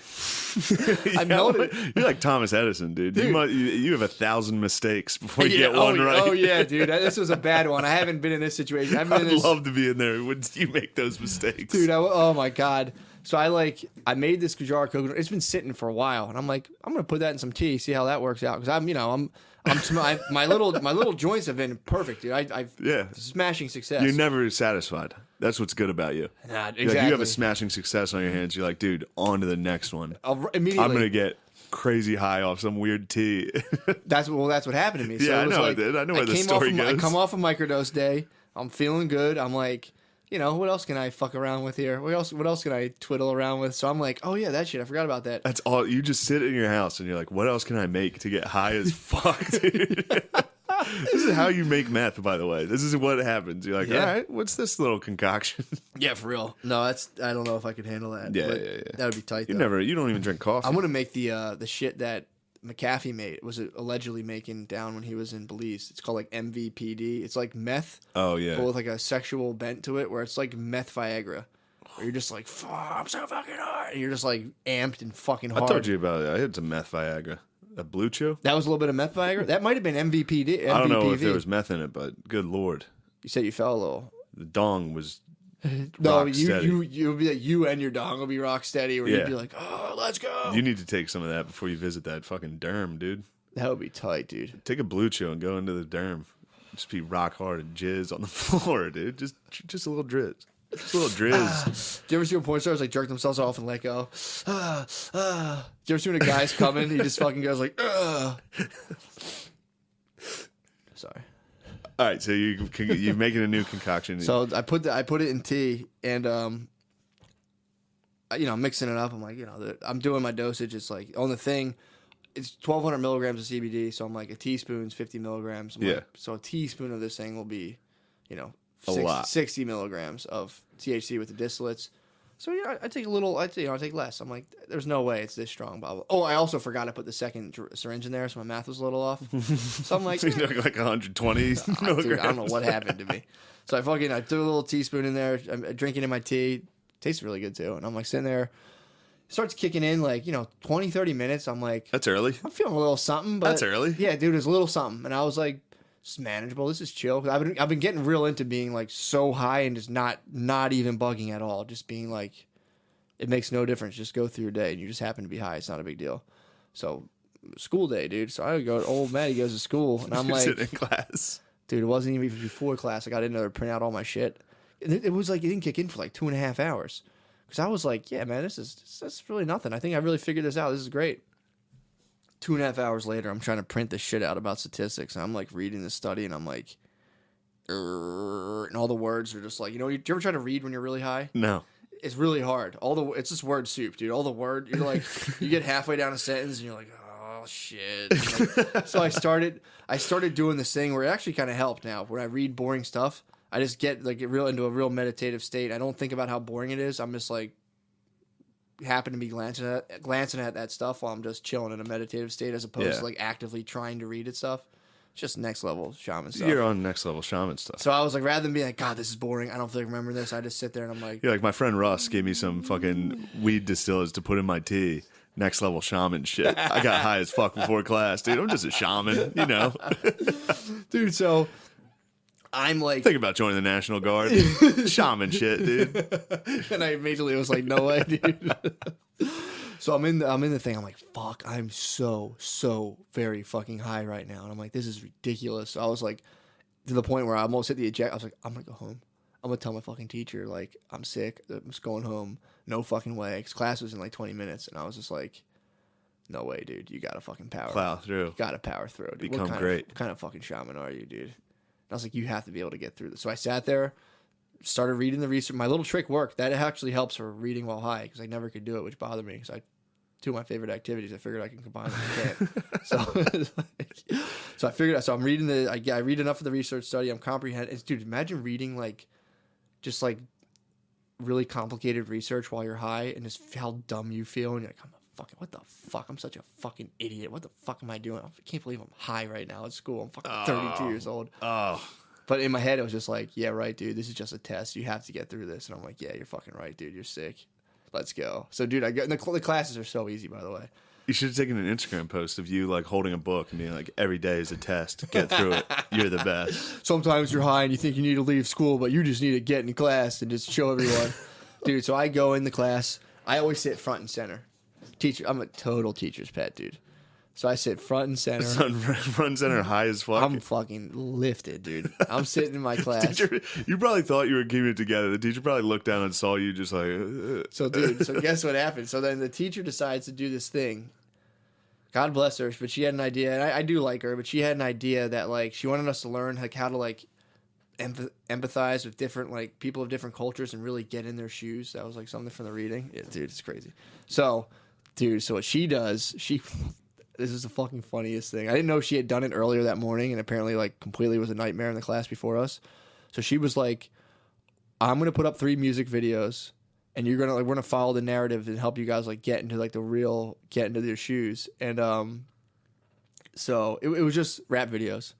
I melted. You're like Thomas Edison, dude. You have 1,000 mistakes before you get oh, one right. Oh yeah, dude. This was a bad one. I haven't been in this situation. I've been I'd in this, love to be in there when you make those mistakes. dude. Oh my god. So I made this jar of coconut. It's been sitting for a while, and I'm like, I'm gonna put that in some tea, see how that works out. Because my little joints have been perfect, dude. I've Yeah. smashing success. You're never satisfied. That's what's good about you. Nah, You're exactly. like, you have a smashing success on your hands. You're like, dude, on to the next one. Immediately. I'm going to get crazy high off some weird tea. That's what happened to me. So Yeah, it I was know like, it did. I know where the came story off of, I goes. come off a microdose day. I'm feeling good. I'm like, what else can I fuck around with here? What else can I twiddle around with? So I'm like, oh yeah, that shit. I forgot about that. That's all. You just sit in your house and you're like, what else can I make to get high as fuck, dude? This is how you make meth, by the way. This is what happens. You're like, Yeah. all right, what's this little concoction? Yeah, for real. No, I don't know if I could handle that. Yeah, but yeah. That would be tight. You though. don't even drink coffee. I'm gonna make the shit that McAfee was allegedly making down when he was in Belize. It's called like MVPD. It's like meth, Oh, yeah. but with like a sexual bent to it, where it's like meth Viagra. Where you're just like, fuck, I'm so fucking hard. And you're just like amped and fucking hard. I told you about it. I had some meth Viagra. A Blue Chew? That was a little bit of meth Viagra. That might have been MVPD. I don't know if MVPV. there was meth in it, but good lord. You said you fell a little. The dong was No, rock steady. you'll be like, you and your dong will be rock steady, where you'd Yeah. be like, oh, let's go. You need to take some of that before you visit that fucking derm, dude. That would be tight, dude. Take a blue chew and go into the derm. Just be rock hard and jizz on the floor, dude. Just a little drizz. Just a little drizz. Do you ever see when porn stars like jerk themselves off and let go? Do you ever see when a guy's coming, he just fucking goes like, Sorry. All right, so you're making a new concoction. So I put it in tea, and I'm mixing it up. I'm like, I'm doing my dosage. It's like on the thing, it's 1,200 milligrams of CBD. So I'm like, a teaspoon's 50 milligrams. I'm like, so a teaspoon of this thing will be, A lot. 60 milligrams of THC with the distillates. So I take a little. I take less. I'm like, there's no way it's this strong. Blah blah. Oh, I also forgot to put the second syringe in there, so my math was a little off. So I'm like, So you took like 120 milligrams. dude, I don't know what happened to me. So I threw a little teaspoon in there. I'm drinking in my tea. Tastes really good too. And I'm like sitting there. It starts kicking in like 20, 30 minutes. I'm like, That's early. I'm feeling a little something. But That's early. Yeah, dude, it's a little something. And I was like, it's manageable. This is chill. I've been getting real into being like so high and just not even bugging at all. Just being like, it makes no difference. Just go through your day, and you just happen to be high. It's not a big deal. So, school day, dude. So I go. Old Maddie goes to school, and I'm You're like, sitting in class. dude, it wasn't even before class. I got in there to print out all my shit. And it was like it didn't kick in for like 2.5 hours, because I was like, yeah, man, that's really nothing. I think I really figured this out. This is great. 2.5 hours later, I'm trying to print this shit out about statistics, and I'm like reading this study, and I'm like, and all the words are just like, do you ever try to read when you're really high? No. It's really hard. It's just word soup, dude. All the word, you're like, you get halfway down a sentence and you're like, oh shit. So I started doing this thing where it actually kind of helped. Now, when I read boring stuff, I just get like into a real meditative state. I don't think about how boring it is. I'm just like, happen to be glancing at that stuff while I'm just chilling in a meditative state, as opposed to like actively trying to read it stuff. It's just next level shaman stuff. You're on next level shaman stuff. So I was like, rather than being like, God, this is boring, I don't feel like remembering this, I just sit there and I'm like, You're like, my friend Russ gave me some fucking weed distillers to put in my tea. Next level shaman shit. I got high as fuck before class, dude. I'm just a shaman, dude. So I'm like, Think about joining the National Guard. Shaman shit, dude. and I immediately was like, no way, dude. So I'm in the thing. I'm like, fuck, I'm so very fucking high right now. And I'm like, this is ridiculous. So I was like, to the point where I almost hit the eject. I was like, I'm going to go home. I'm going to tell my fucking teacher, like, I'm sick. I'm just going home. No fucking way. Because class was in like 20 minutes. And I was just like, no way, dude. You got to fucking Plow through. You got to power through, dude. Become great. What kind of fucking shaman are you, dude? And I was like, you have to be able to get through this. So I sat there, started reading the research. My little trick worked. That actually helps for reading while high, because I never could do it, which bothered me, because two of my favorite activities, I figured I can combine them. I can't. So I figured. So I'm reading I read enough of the research study. I'm comprehending. Dude, imagine reading just really complicated research while you're high, and just how dumb you feel, and you're like, what the fuck? I'm such a fucking idiot. What the fuck am I doing? I can't believe I'm high right now at school. I'm fucking 32 years old. Oh. But in my head, it was just like, yeah, right, dude. This is just a test. You have to get through this. And I'm like, yeah, you're fucking right, dude. You're sick. Let's go. So, dude, the classes are so easy, by the way. You should have taken an Instagram post of you like holding a book and being like, every day is a test. Get through it. You're the best. Sometimes you're high and you think you need to leave school, but you just need to get in class and just show everyone. Dude, so I go in the class. I always sit front and center. Teacher, I'm a total teacher's pet, dude. So I sit front and center. Front and center, high as fuck. I'm fucking lifted, dude. I'm sitting in my class. Teacher, you probably thought you were keeping it together. The teacher probably looked down and saw you just like. So, dude, guess what happened? So then the teacher decides to do this thing. God bless her, but she had an idea, and I do like her, but she had an idea that like she wanted us to learn like how to like empathize with different like people of different cultures and really get in their shoes. That was like something from the reading. Yeah, dude, it's crazy. So, dude, so what she does, this is the fucking funniest thing. I didn't know she had done it earlier that morning, and apparently like completely was a nightmare in the class before us. So she was like, I'm going to put up 3 music videos, and we're going to follow the narrative and help you guys like get into their shoes. And so it was just rap videos.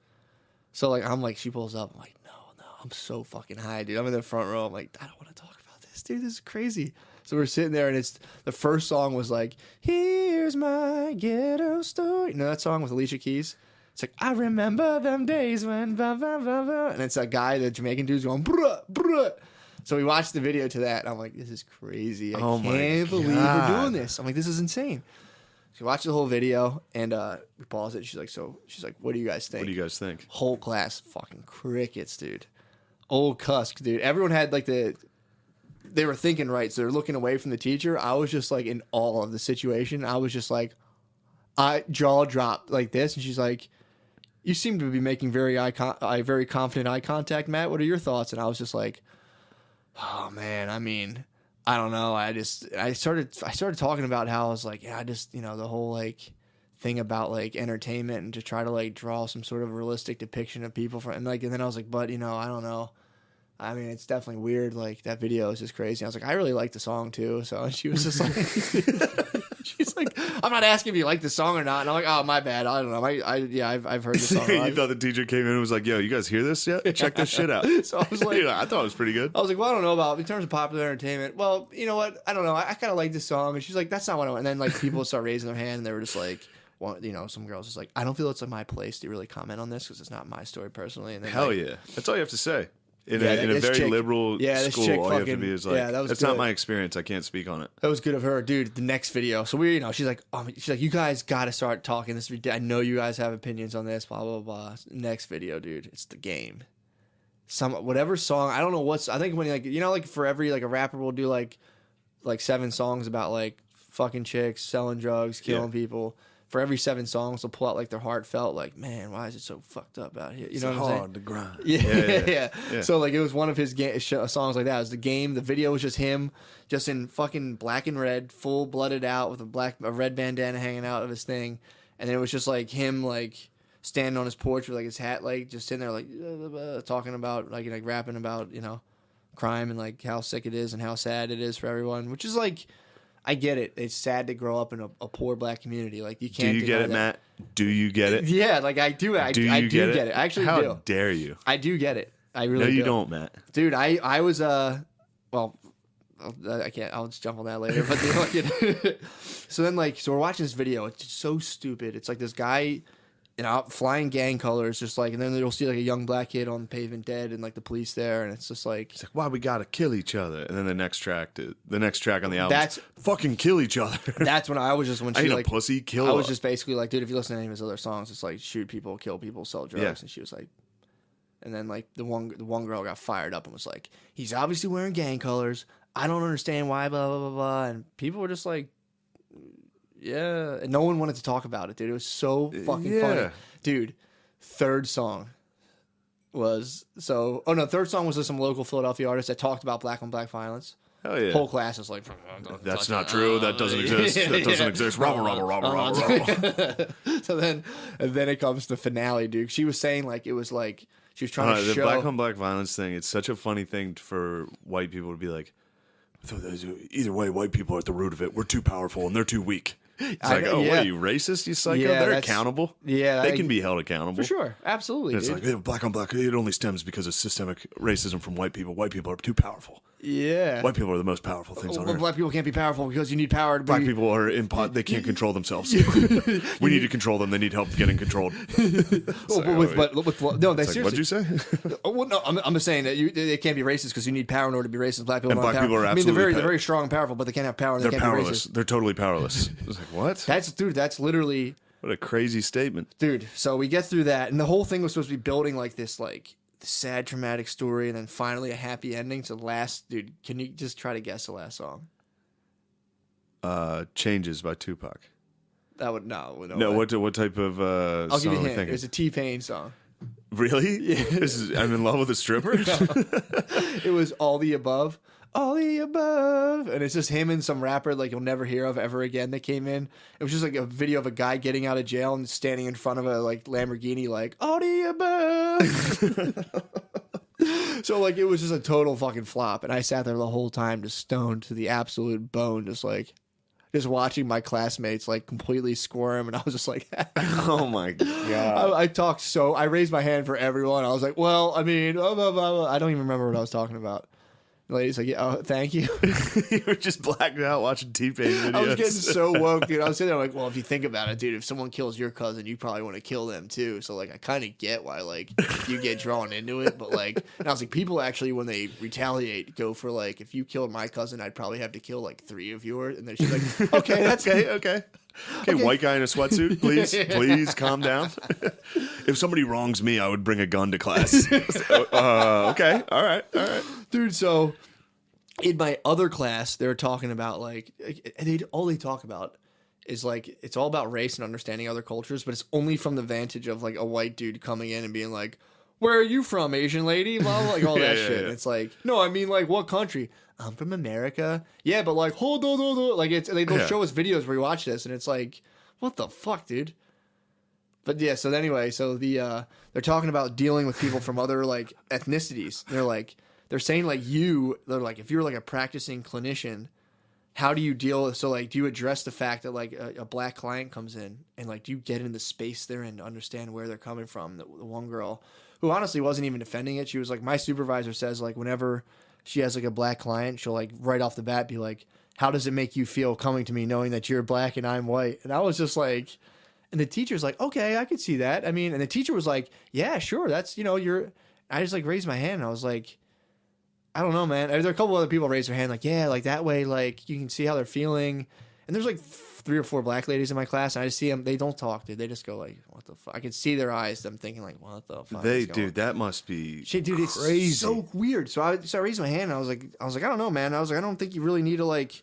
So like she pulls up, I'm like, no, I'm so fucking high, dude. I'm in the front row. I'm like, I don't want to talk about this, dude. This is crazy. So we're sitting there, and the first song was like, here's my ghetto story. You know that song with Alicia Keys? It's like, I remember them days when, blah, blah, blah, blah. And it's that guy, the Jamaican dude's going, bruh, bruh. So we watched the video to that, and I'm like, this is crazy. I Oh my can't believe we're God. doing this. I'm like, this is insane. So we watched the whole video, and we paused it. She's like, what do you guys think? What do you guys think? Whole class fucking crickets, dude. Old cusk, dude. Everyone had like they were thinking right, so they're looking away from the teacher. I was just like in awe of the situation. I was just like, I jaw dropped like this, and she's like, you seem to be making very confident eye contact, Matt. What are your thoughts? And I was just like, oh man, I mean, I don't know. I started talking about how I was like, yeah, I just, the whole like thing about like entertainment and to try to like draw some sort of realistic depiction of people and then I was like, but I don't know. I mean, it's definitely weird. Like that video is just crazy. I was like, I really like the song too. So she was just like, she's like, I'm not asking if you like the song or not. And I'm like, oh, my bad. I don't know. I've heard the song. You thought the teacher came in and was like, yo, you guys hear this yet? Check this shit out. So I was like, I thought it was pretty good. I was like, well, I don't know about in terms of popular entertainment. Well, you know what? I don't know. I kind of like this song. And she's like, that's not what I want. And then like people start raising their hand and they were just like, well, some girls just like, I don't feel it's my place to really comment on this because it's not my story personally. And then, hell yeah. That's all you have to say. In a very liberal school, all you have to be is like, that's not my experience. I can't speak on it. That was good of her, dude. The next video. So she's like, you guys got to start talking. I know you guys have opinions on this, blah, blah, blah. Next video, dude. It's The Game. Whatever song. I don't know I think when like for every, like a rapper will do like 7 songs about like fucking chicks, selling drugs, killing people. For every 7 songs, they'll pull out like their heartfelt, like, man, why is it so fucked up out here? You know what I'm saying? Hard to grind. Yeah. So like it was one of his songs like that. It was The Game. The video was just him, just in fucking black and red, full blooded out with a red bandana hanging out of his thing, and then it was just like him like standing on his porch with like his hat like just sitting there like talking about like rapping about crime and like how sick it is and how sad it is for everyone, which is like. I get it. It's sad to grow up in a poor black community. Like you can't. Do you get it, Matt? Do you get it? Yeah, like I do. I do get it. I actually do. How dare you? I do get it. I really. No, you do. don't, Matt. Dude, I was well, I can't. I'll just jump on that later. But so then we're watching this video. It's just so stupid. It's like this guy. Flying gang colors, just like, and then you'll see like a young black kid on the pavement dead, and like the police there, and it's just like, it's like, why we gotta kill each other? And then the next track on the album, that's fucking kill each other. That's when I was just when she I like a pussy kill. I was just basically like, dude, if you listen to any of his other songs, it's like shoot people, kill people, sell drugs, Yeah. and she was like, and then like the one girl got fired up and was like, he's obviously wearing gang colors. I don't understand why, blah blah blah blah, and people were just like. Yeah, and no one wanted to talk about it, dude. It was so fucking funny. Dude, third song was just some local Philadelphia artist that talked about black on black violence. Hell yeah. Whole class is like, that's not true. That doesn't exist. That doesn't exist. Robber. So then it comes to the finale, dude. She was saying like it was like she was trying to the show black on black violence thing. It's such a funny thing for white people to be like, either way, white people are at the root of it. We're too powerful and they're too weak. It's like, what are you, racist, you psycho? Yeah, they're accountable. Yeah. They can be held accountable. For sure. Absolutely. It's dude. like, black on black, it only stems because of systemic racism from white people. White people are too powerful. Yeah. White people are the most powerful things on earth. Black people can't be powerful because you need power to be... Black people are they can't control themselves. We need to control them. They need help getting controlled. What'd you say? Well, no, I'm just saying that they can't be racist because you need power in order to be racist. Black people, and black people are absolutely... they're very strong and powerful, but they can't have power. And they're they can't powerless. Be racist. They're totally powerless. It's like, what? That's literally... What a crazy statement. Dude, so we get through that, and the whole thing was supposed to be building like this, like... sad traumatic story and then finally a happy ending. So dude, can you just try to guess the last song? Changes by Tupac. That would no. What type of I'll song give you a are we hint. thinking? It's a T-Pain song. Really? Yeah. I'm in love with a stripper? It was All the Above. All the Above. And it's just him and some rapper like you'll never hear of ever again that came in. It was just like a video of a guy getting out of jail and standing in front of a like Lamborghini like, all the above. So like it was just a total fucking flop. And I sat there the whole time just stoned to the absolute bone, just watching my classmates like completely squirm, and I was just like, oh my god! I raised my hand for everyone. I was like, well, I mean, I don't even remember what I was talking about. The lady's like, yeah, oh, thank you. You were just blacked out watching T-Pain videos. I was getting so woke, dude. I was sitting there like, well, if you think about it, dude, if someone kills your cousin, you probably want to kill them too. So like, I kind of get why like you get drawn into it, but like, and I was like, people actually when they retaliate go for like, if you killed my cousin, I'd probably have to kill like 3 of yours, and then she's like, okay, that's Okay, white guy in a sweatsuit, please calm down. If somebody wrongs me, I would bring a gun to class. Okay, all right. dude. So in my other class, they were talking about like all they talk about is like it's all about race and understanding other cultures, but it's only from the vantage of like a white dude coming in and being like, "Where are you from, Asian lady?" Blah, blah, like all that shit. Yeah. And it's like, no, I mean like what country? I'm from America. Yeah, but like hold on. Like they'll show us videos where we watch this, and it's like, what the fuck, dude? But yeah, so anyway, so they're talking about dealing with people from other like ethnicities. They're saying like they're like if you're like a practicing clinician, how do you deal with, so like do you address the fact that like a black client comes in and like do you get in the space they're in to understand where they're coming from? The one girl who honestly wasn't even defending it, she was like, my supervisor says like whenever she has like a black client, she'll like right off the bat be like, how does it make you feel coming to me knowing that you're black and I'm white? And I was just like, and the teacher's like, okay, I could see that. I mean, and the teacher was like, yeah, sure. That's, I just like raised my hand and I was like, I don't know, man. There are a couple other people raise their hand like, yeah, like that way, like you can see how they're feeling. And there's like 3 or 4 black ladies in my class, and I just see them. They don't talk, dude. They just go like, what the fuck? I can see their eyes. Them thinking like, what the fuck? Dude, that must be shit, dude. crazy. It's so weird. So I raised my hand. And I was like, I don't know, man. I was like, I don't think you really need to like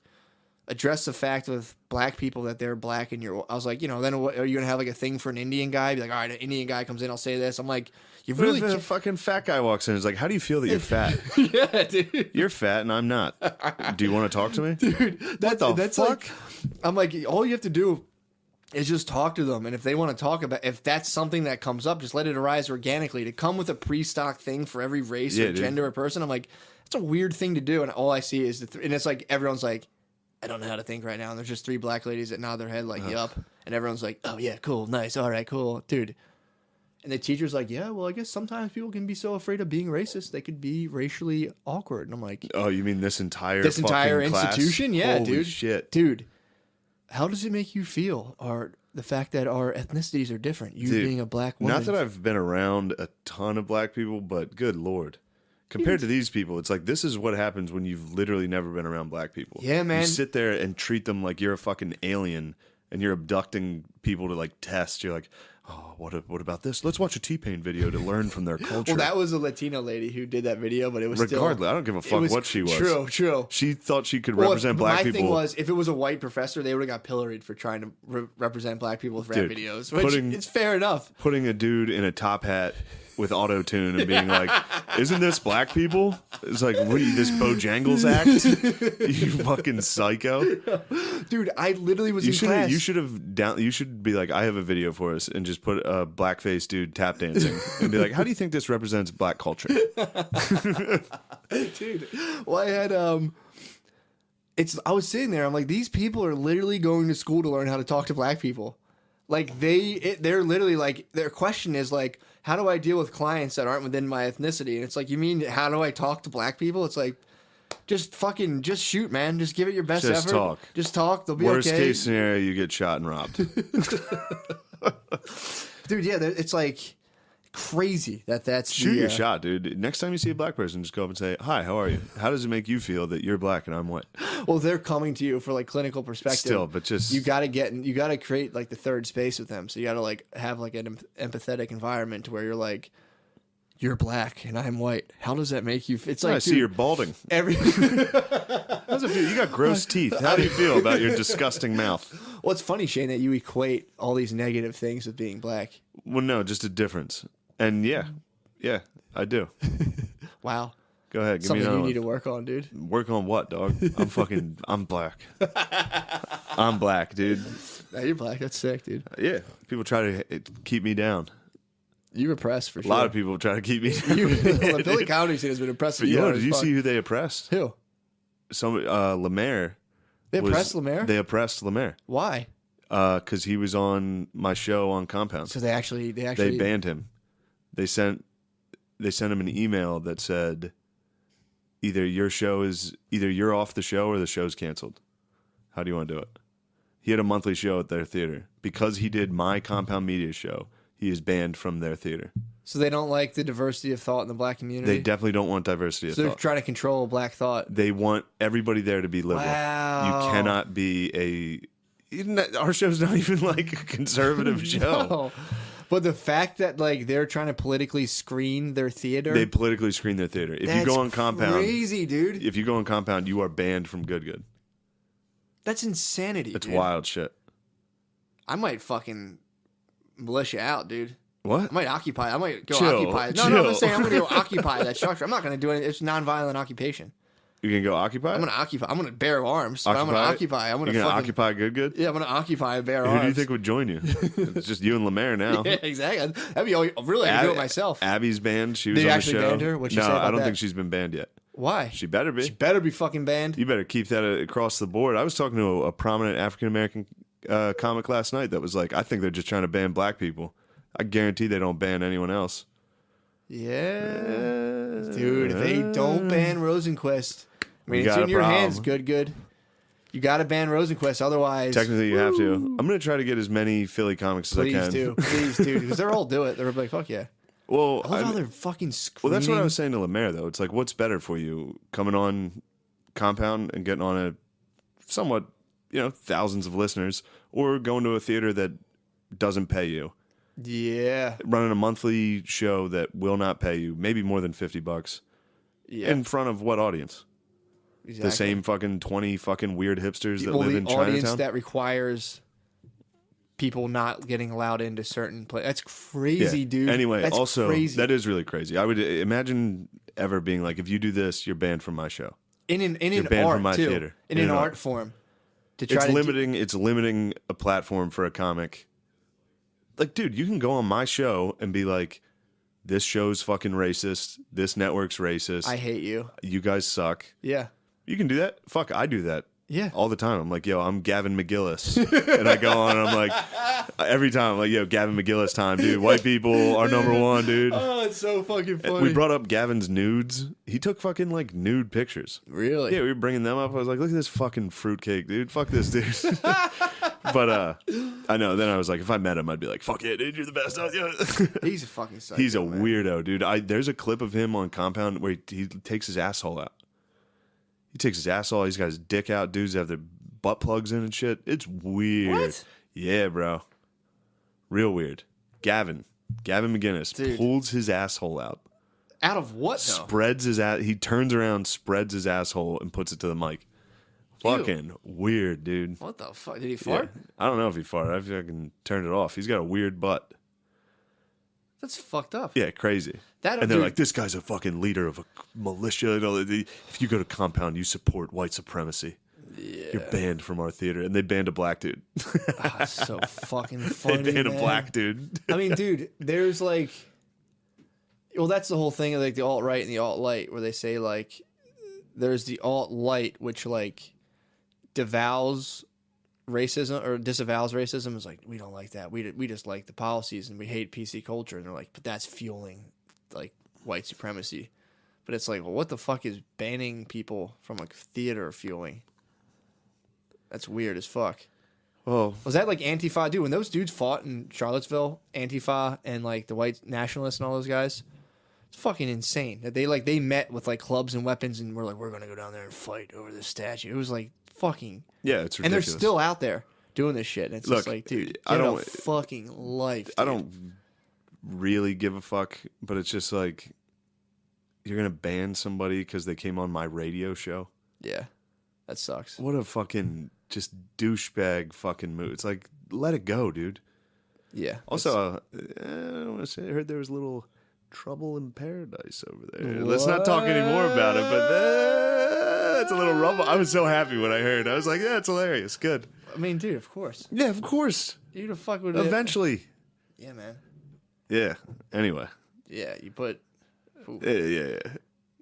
address the fact with black people that they're black and you're. I was like, then what, are you gonna have like a thing for an Indian guy? Be like, all right, an Indian guy comes in, I'll say this. I'm like, you What really if a fucking fat guy walks in and is like, how do you feel that you're fat? yeah, dude. You're fat and I'm not. Do you want to talk to me? Dude, that's fuck? like, I'm like, all you have to do is just talk to them. And if they want to talk about, if that's something that comes up, just let it arise organically. To come with a pre-stock thing for every race or gender or person, I'm like, that's a weird thing to do. And all I see is, and it's like, everyone's like, I don't know how to think right now. And there's just 3 black ladies that nod their head like, yup. And everyone's like, oh yeah, cool, nice, all right, cool. Dude. And the teacher's like, yeah, well, I guess sometimes people can be so afraid of being racist, they could be racially awkward. And I'm like, oh, you mean this entire institution? Yeah, Holy dude. shit. Dude, how does it make you feel? The fact that our ethnicities are different. You being a black woman. Not that I've been around a ton of black people, but good Lord. Compared to these people, it's like this is what happens when you've literally never been around black people. Yeah, man. You sit there and treat them like you're a fucking alien and you're abducting people to like test. You're like, oh, what about this? Let's watch a T-Pain video to learn from their culture. Well, that was a Latina lady who did that video, but it was regardless. I don't give a fuck what she was. True. She thought she could represent black people. My thing was, if it was a white professor, they would have got pilloried for trying to represent black people with rap videos. Which it's fair enough. Putting a dude in a top hat with auto-tune and being like, isn't this black people? It's like, what are you, this Bojangles act? You fucking psycho. Dude, I literally was in class. You should be like, I have a video for us and just put a blackface dude tap dancing and be like, how do you think this represents black culture? Dude, well, I had, I was sitting there, I'm like, these people are literally going to school to learn how to talk to black people. Like they're literally like, their question is like, how do I deal with clients that aren't within my ethnicity? And it's like, you mean, how do I talk to black people? It's like, just shoot, man. Just give it your best effort. Talk. Just talk. They'll be Worst okay. Worst case scenario, you get shot and robbed. Dude, yeah, it's like crazy that's shoot your shot, dude. Next time you see a black person, just go up and say, hi, how are you? How does it make you feel that you're black and I'm white? Well, they're coming to you for like clinical perspective. Still, but just you gotta create like the third space with them. So you gotta like have like an empathetic environment to where you're like, you're black and I'm white. How does that make you? It's like, I see you're balding. How does it feel? You got gross teeth. How do you feel about your disgusting mouth? Well, it's funny, Shane, that you equate all these negative things with being black. Well, no, just a difference. And yeah, I do. Wow. Go ahead. Give Something me another you one. need to work on, dude. Work on what, dog? I'm black. I'm black, dude. No, you're black. That's sick, dude. Yeah. People try to keep me down. You oppressed for sure. A lot of people try to keep me down. The Philly comedy scene has been oppressed. But did you see who they oppressed? Who? Lemaire. They oppressed Lemaire? They oppressed Lemaire. Why? Because he was on my show on Compound. So they banned him. They sent him an email that said, either you're off the show or the show's canceled. How do you want to do it? He had a monthly show at their theater. Because he did my Compound Media show, he is banned from their theater. So they don't like the diversity of thought in the black community? They definitely don't want diversity of So they're thought. trying to control black thought. They want everybody there to be liberal. Wow. You cannot be our show's not even like a conservative show. No. But the fact that like they're trying to politically screen their theater. They politically screen their theater. If that's you go on Compound, crazy, dude. If you go on Compound, you are banned from Good. That's insanity. It's dude. wild shit. I might fucking militia out, dude. What? I might occupy. I might go Chill, occupy. No, chill. I'm just saying I'm going to go occupy that structure. I'm not going to do it. It's nonviolent occupation. You can go occupy? I'm going to occupy. I'm going to bear arms. But I'm going to occupy. I'm going to You're gonna fucking occupy Good? Yeah, I'm going to occupy and bear Who arms. do you think would join you? It's just you and Lemaire now. Yeah, exactly. That'd be really. I could do it myself. Abby's banned. She was They on the actually show. banned her? What'd she no, say about I don't that? think she's been banned yet. Why? She better be. She better be fucking banned. You better keep that across the board. I was talking to a prominent African American comic last night that was like, I think they're just trying to ban black people. I guarantee they don't ban anyone else. Yeah. Dude, if they don't ban Rosenquist, I mean, We it's got in a your problem. hands. Good. You got to ban Rosenquist. Otherwise, Technically, you have to. I'm going to try to get as many Philly comics as I can. Please do. Because they'll all do it. They're like, fuck yeah. Well, I love how they're fucking screaming. well, that's what I was saying to Lemaire, though. It's like, what's better for you? Coming on Compound and getting on a somewhat, thousands of listeners, or going to a theater that doesn't pay you? Yeah. Running a monthly show that will not pay you, maybe more than $50. Yeah. In front of what audience? Exactly. The same fucking 20 fucking weird hipsters that Well, live the in audience Chinatown? that requires people not getting allowed into certain places. That's crazy, dude. Anyway, That's also, crazy. that is really crazy. I would imagine ever being like, if you do this, you're banned from my show. in an banned art from my too. theater. In In an an art art. form. To try It's limiting a platform for a comic. Like, dude, you can go on my show and be like, this show's fucking racist. This network's racist. I hate you. You guys suck. Yeah. You can do that. Fuck, I do that. Yeah. All the time. I'm like, yo, I'm Gavin McGillis. And I go on and I'm like, every time, I'm like, yo, Gavin McGillis time, dude. White people are number one, dude. Oh, it's so fucking funny. We brought up Gavin's nudes. He took fucking like nude pictures. Really? Yeah, we were bringing them up. I was like, look at this fucking fruitcake, dude. Fuck this, dude. But I know. Then I was like, if I met him, I'd be like, fuck yeah, dude. You're the best. He's a fucking psycho. He's a man. weirdo, dude. There's a clip of him on Compound where he takes his asshole out. He takes his asshole. He's got his dick out. Dudes have their butt plugs in and shit. It's weird. What? Yeah, bro. Real weird. Gavin McGinnis Dude. pulls his asshole out. Out of what, though? Spreads his ass. He turns around, spreads his asshole, and puts it to the mic. Ew. Fucking weird, dude. What the fuck? Did he Yeah. fart? I don't know if he farted. I fucking turned it off. He's got a weird butt. That's fucked up. Yeah, crazy. That- and they're dude- like, this guy's a fucking leader of a militia. If you go to Compound, you support white supremacy. Yeah. You're banned from our theater. And they banned a black dude. That's so fucking funny, They banned a man. black dude. I mean, dude, there's like, well, that's the whole thing of like the alt right and the alt light, where they say like, there's the alt light which like devows racism or disavows racism. Is like, we don't like that. We just like the policies and we hate PC culture. And they're like, but that's fueling like white supremacy. But it's like, well, what the fuck is banning people from like theater fueling? That's weird as fuck. Oh, Was that like Antifa? Dude, when those dudes fought in Charlottesville, Antifa and like the white nationalists and all those guys, it's fucking insane. That they met with like clubs and weapons and were like, we're gonna go down there and fight over this statue. It was like fucking, yeah, it's ridiculous. and they're still out there doing this shit. And it's just Look, like, dude, I get don't- a fucking life. Dude. I don't really give a fuck, but it's just like, you're going to ban somebody because they came on my radio show? Yeah, that sucks. What a fucking just douchebag fucking move. It's like, let it go, dude. Yeah. Also, I don't want to say, I heard there was a little trouble in paradise over there. Let's not talk anymore about it, but it's a little rumble. I was so happy when I heard. I was like, yeah, it's hilarious. Good. I mean, dude, of course. Yeah, of course. You the fuck with it. Eventually. Yeah, man. Yeah. Anyway. Yeah, you put. Yeah.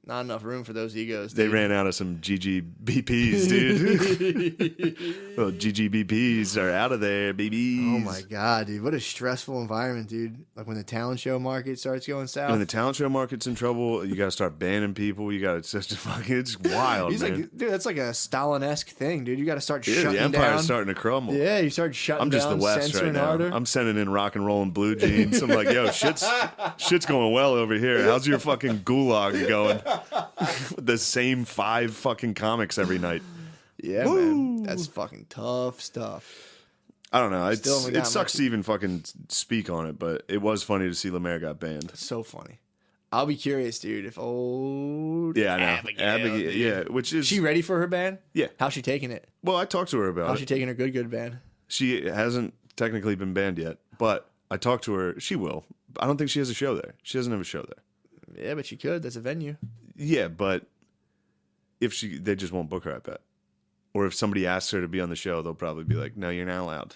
Not enough room for those egos. They dude. ran out of some GGBPs, dude. Well, GGBPs are out of there, babies. Oh my god, dude! What a stressful environment, dude. Like when the talent show market starts going south. When the talent show market's in trouble, you got to start banning people. You got to just fucking. It's wild, He's man. like, dude, that's like a Stalin-esque thing, dude. You got to start Yeah, shutting the empire's down. starting to crumble. Yeah, you start shutting I'm just down, the West right censoring now. harder. I'm sending in rock and roll and blue jeans. I'm like, yo, shit's going well over here. How's your fucking gulag going? With the same 5 fucking comics every night. Yeah, man. That's fucking tough stuff. I don't know. Still haven't It got sucks much. to even fucking speak on it, but it was funny to see Lemaire got banned. So funny. I'll be curious, dude, if old Yeah, I know. Abigail, dude. yeah, which is She ready for her ban? Yeah. How's she taking it? Well, I talked to her about How's it. she taking her good ban? She hasn't technically been banned yet, but I talked to her. She will. I don't think she has a show there. She doesn't have a show there. Yeah, but she could. That's a venue. Yeah, but if they just won't book her, I bet. Or if somebody asks her to be on the show, they'll probably be like, "No, you're not allowed."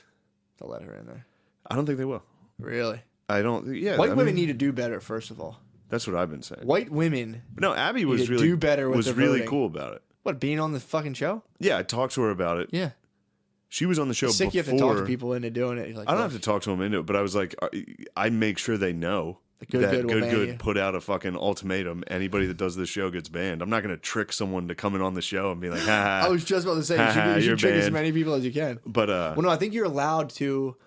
They'll let her in there. I don't think they will. Really? I don't. Yeah, White I women mean, need to do better, first of all. That's what I've been saying. White women, No, Abby was need to really do better with was their really voting. cool about it. what, being on the fucking show? Yeah, I talked to her about it. Yeah. She was on the show It's sick before. you have to talk to people into doing it. You're like, I don't look, have to talk to them into it, but I was like, I make sure they know Good that Good will ban you. put out a fucking ultimatum. Anybody that does this show gets banned. I'm not going to trick someone to come in on the show and be like, ha. I was just about to say, you You're should trick as banned. many people as you can. But Well, no, I think you're allowed to.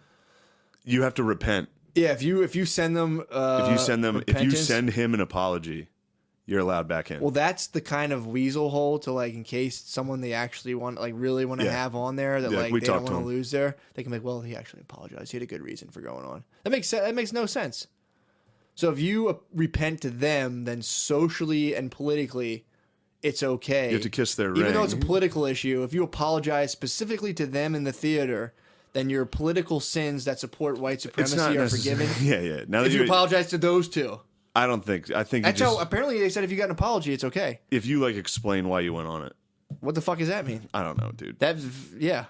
you have to repent. Yeah, if you send them, If you repentance, send him an apology, you're allowed back in. well, that's the kind of weasel hole to like in case someone they actually want, like really want to Yeah. have on there that Yeah, like we they don't talked to want to him. lose there. They can be like, well, he actually apologized. He had a good reason for going on. That makes sense. That makes no sense. So if you repent to them, then socially and politically, it's okay. you have to kiss their ring. Even though it's a political issue, if you apologize specifically to them in the theater, then your political sins that support white it's supremacy not are necessary- forgiven. Yeah, yeah. Now that If you apologize to those two. I don't think. I think That's you just, how apparently they said if you got an apology, it's okay. if you like explain why you went on it. What the fuck does that mean? I don't know, dude. That's yeah.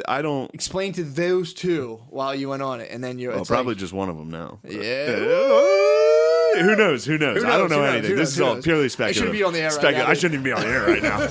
I don't. Explain to those two while you went on it, and then you're Well, it's probably like, just one of them now. yeah. Who knows? Who knows? I don't know anything. This is all purely I speculative. shouldn't be on the air right now. I shouldn't even be on the air right now.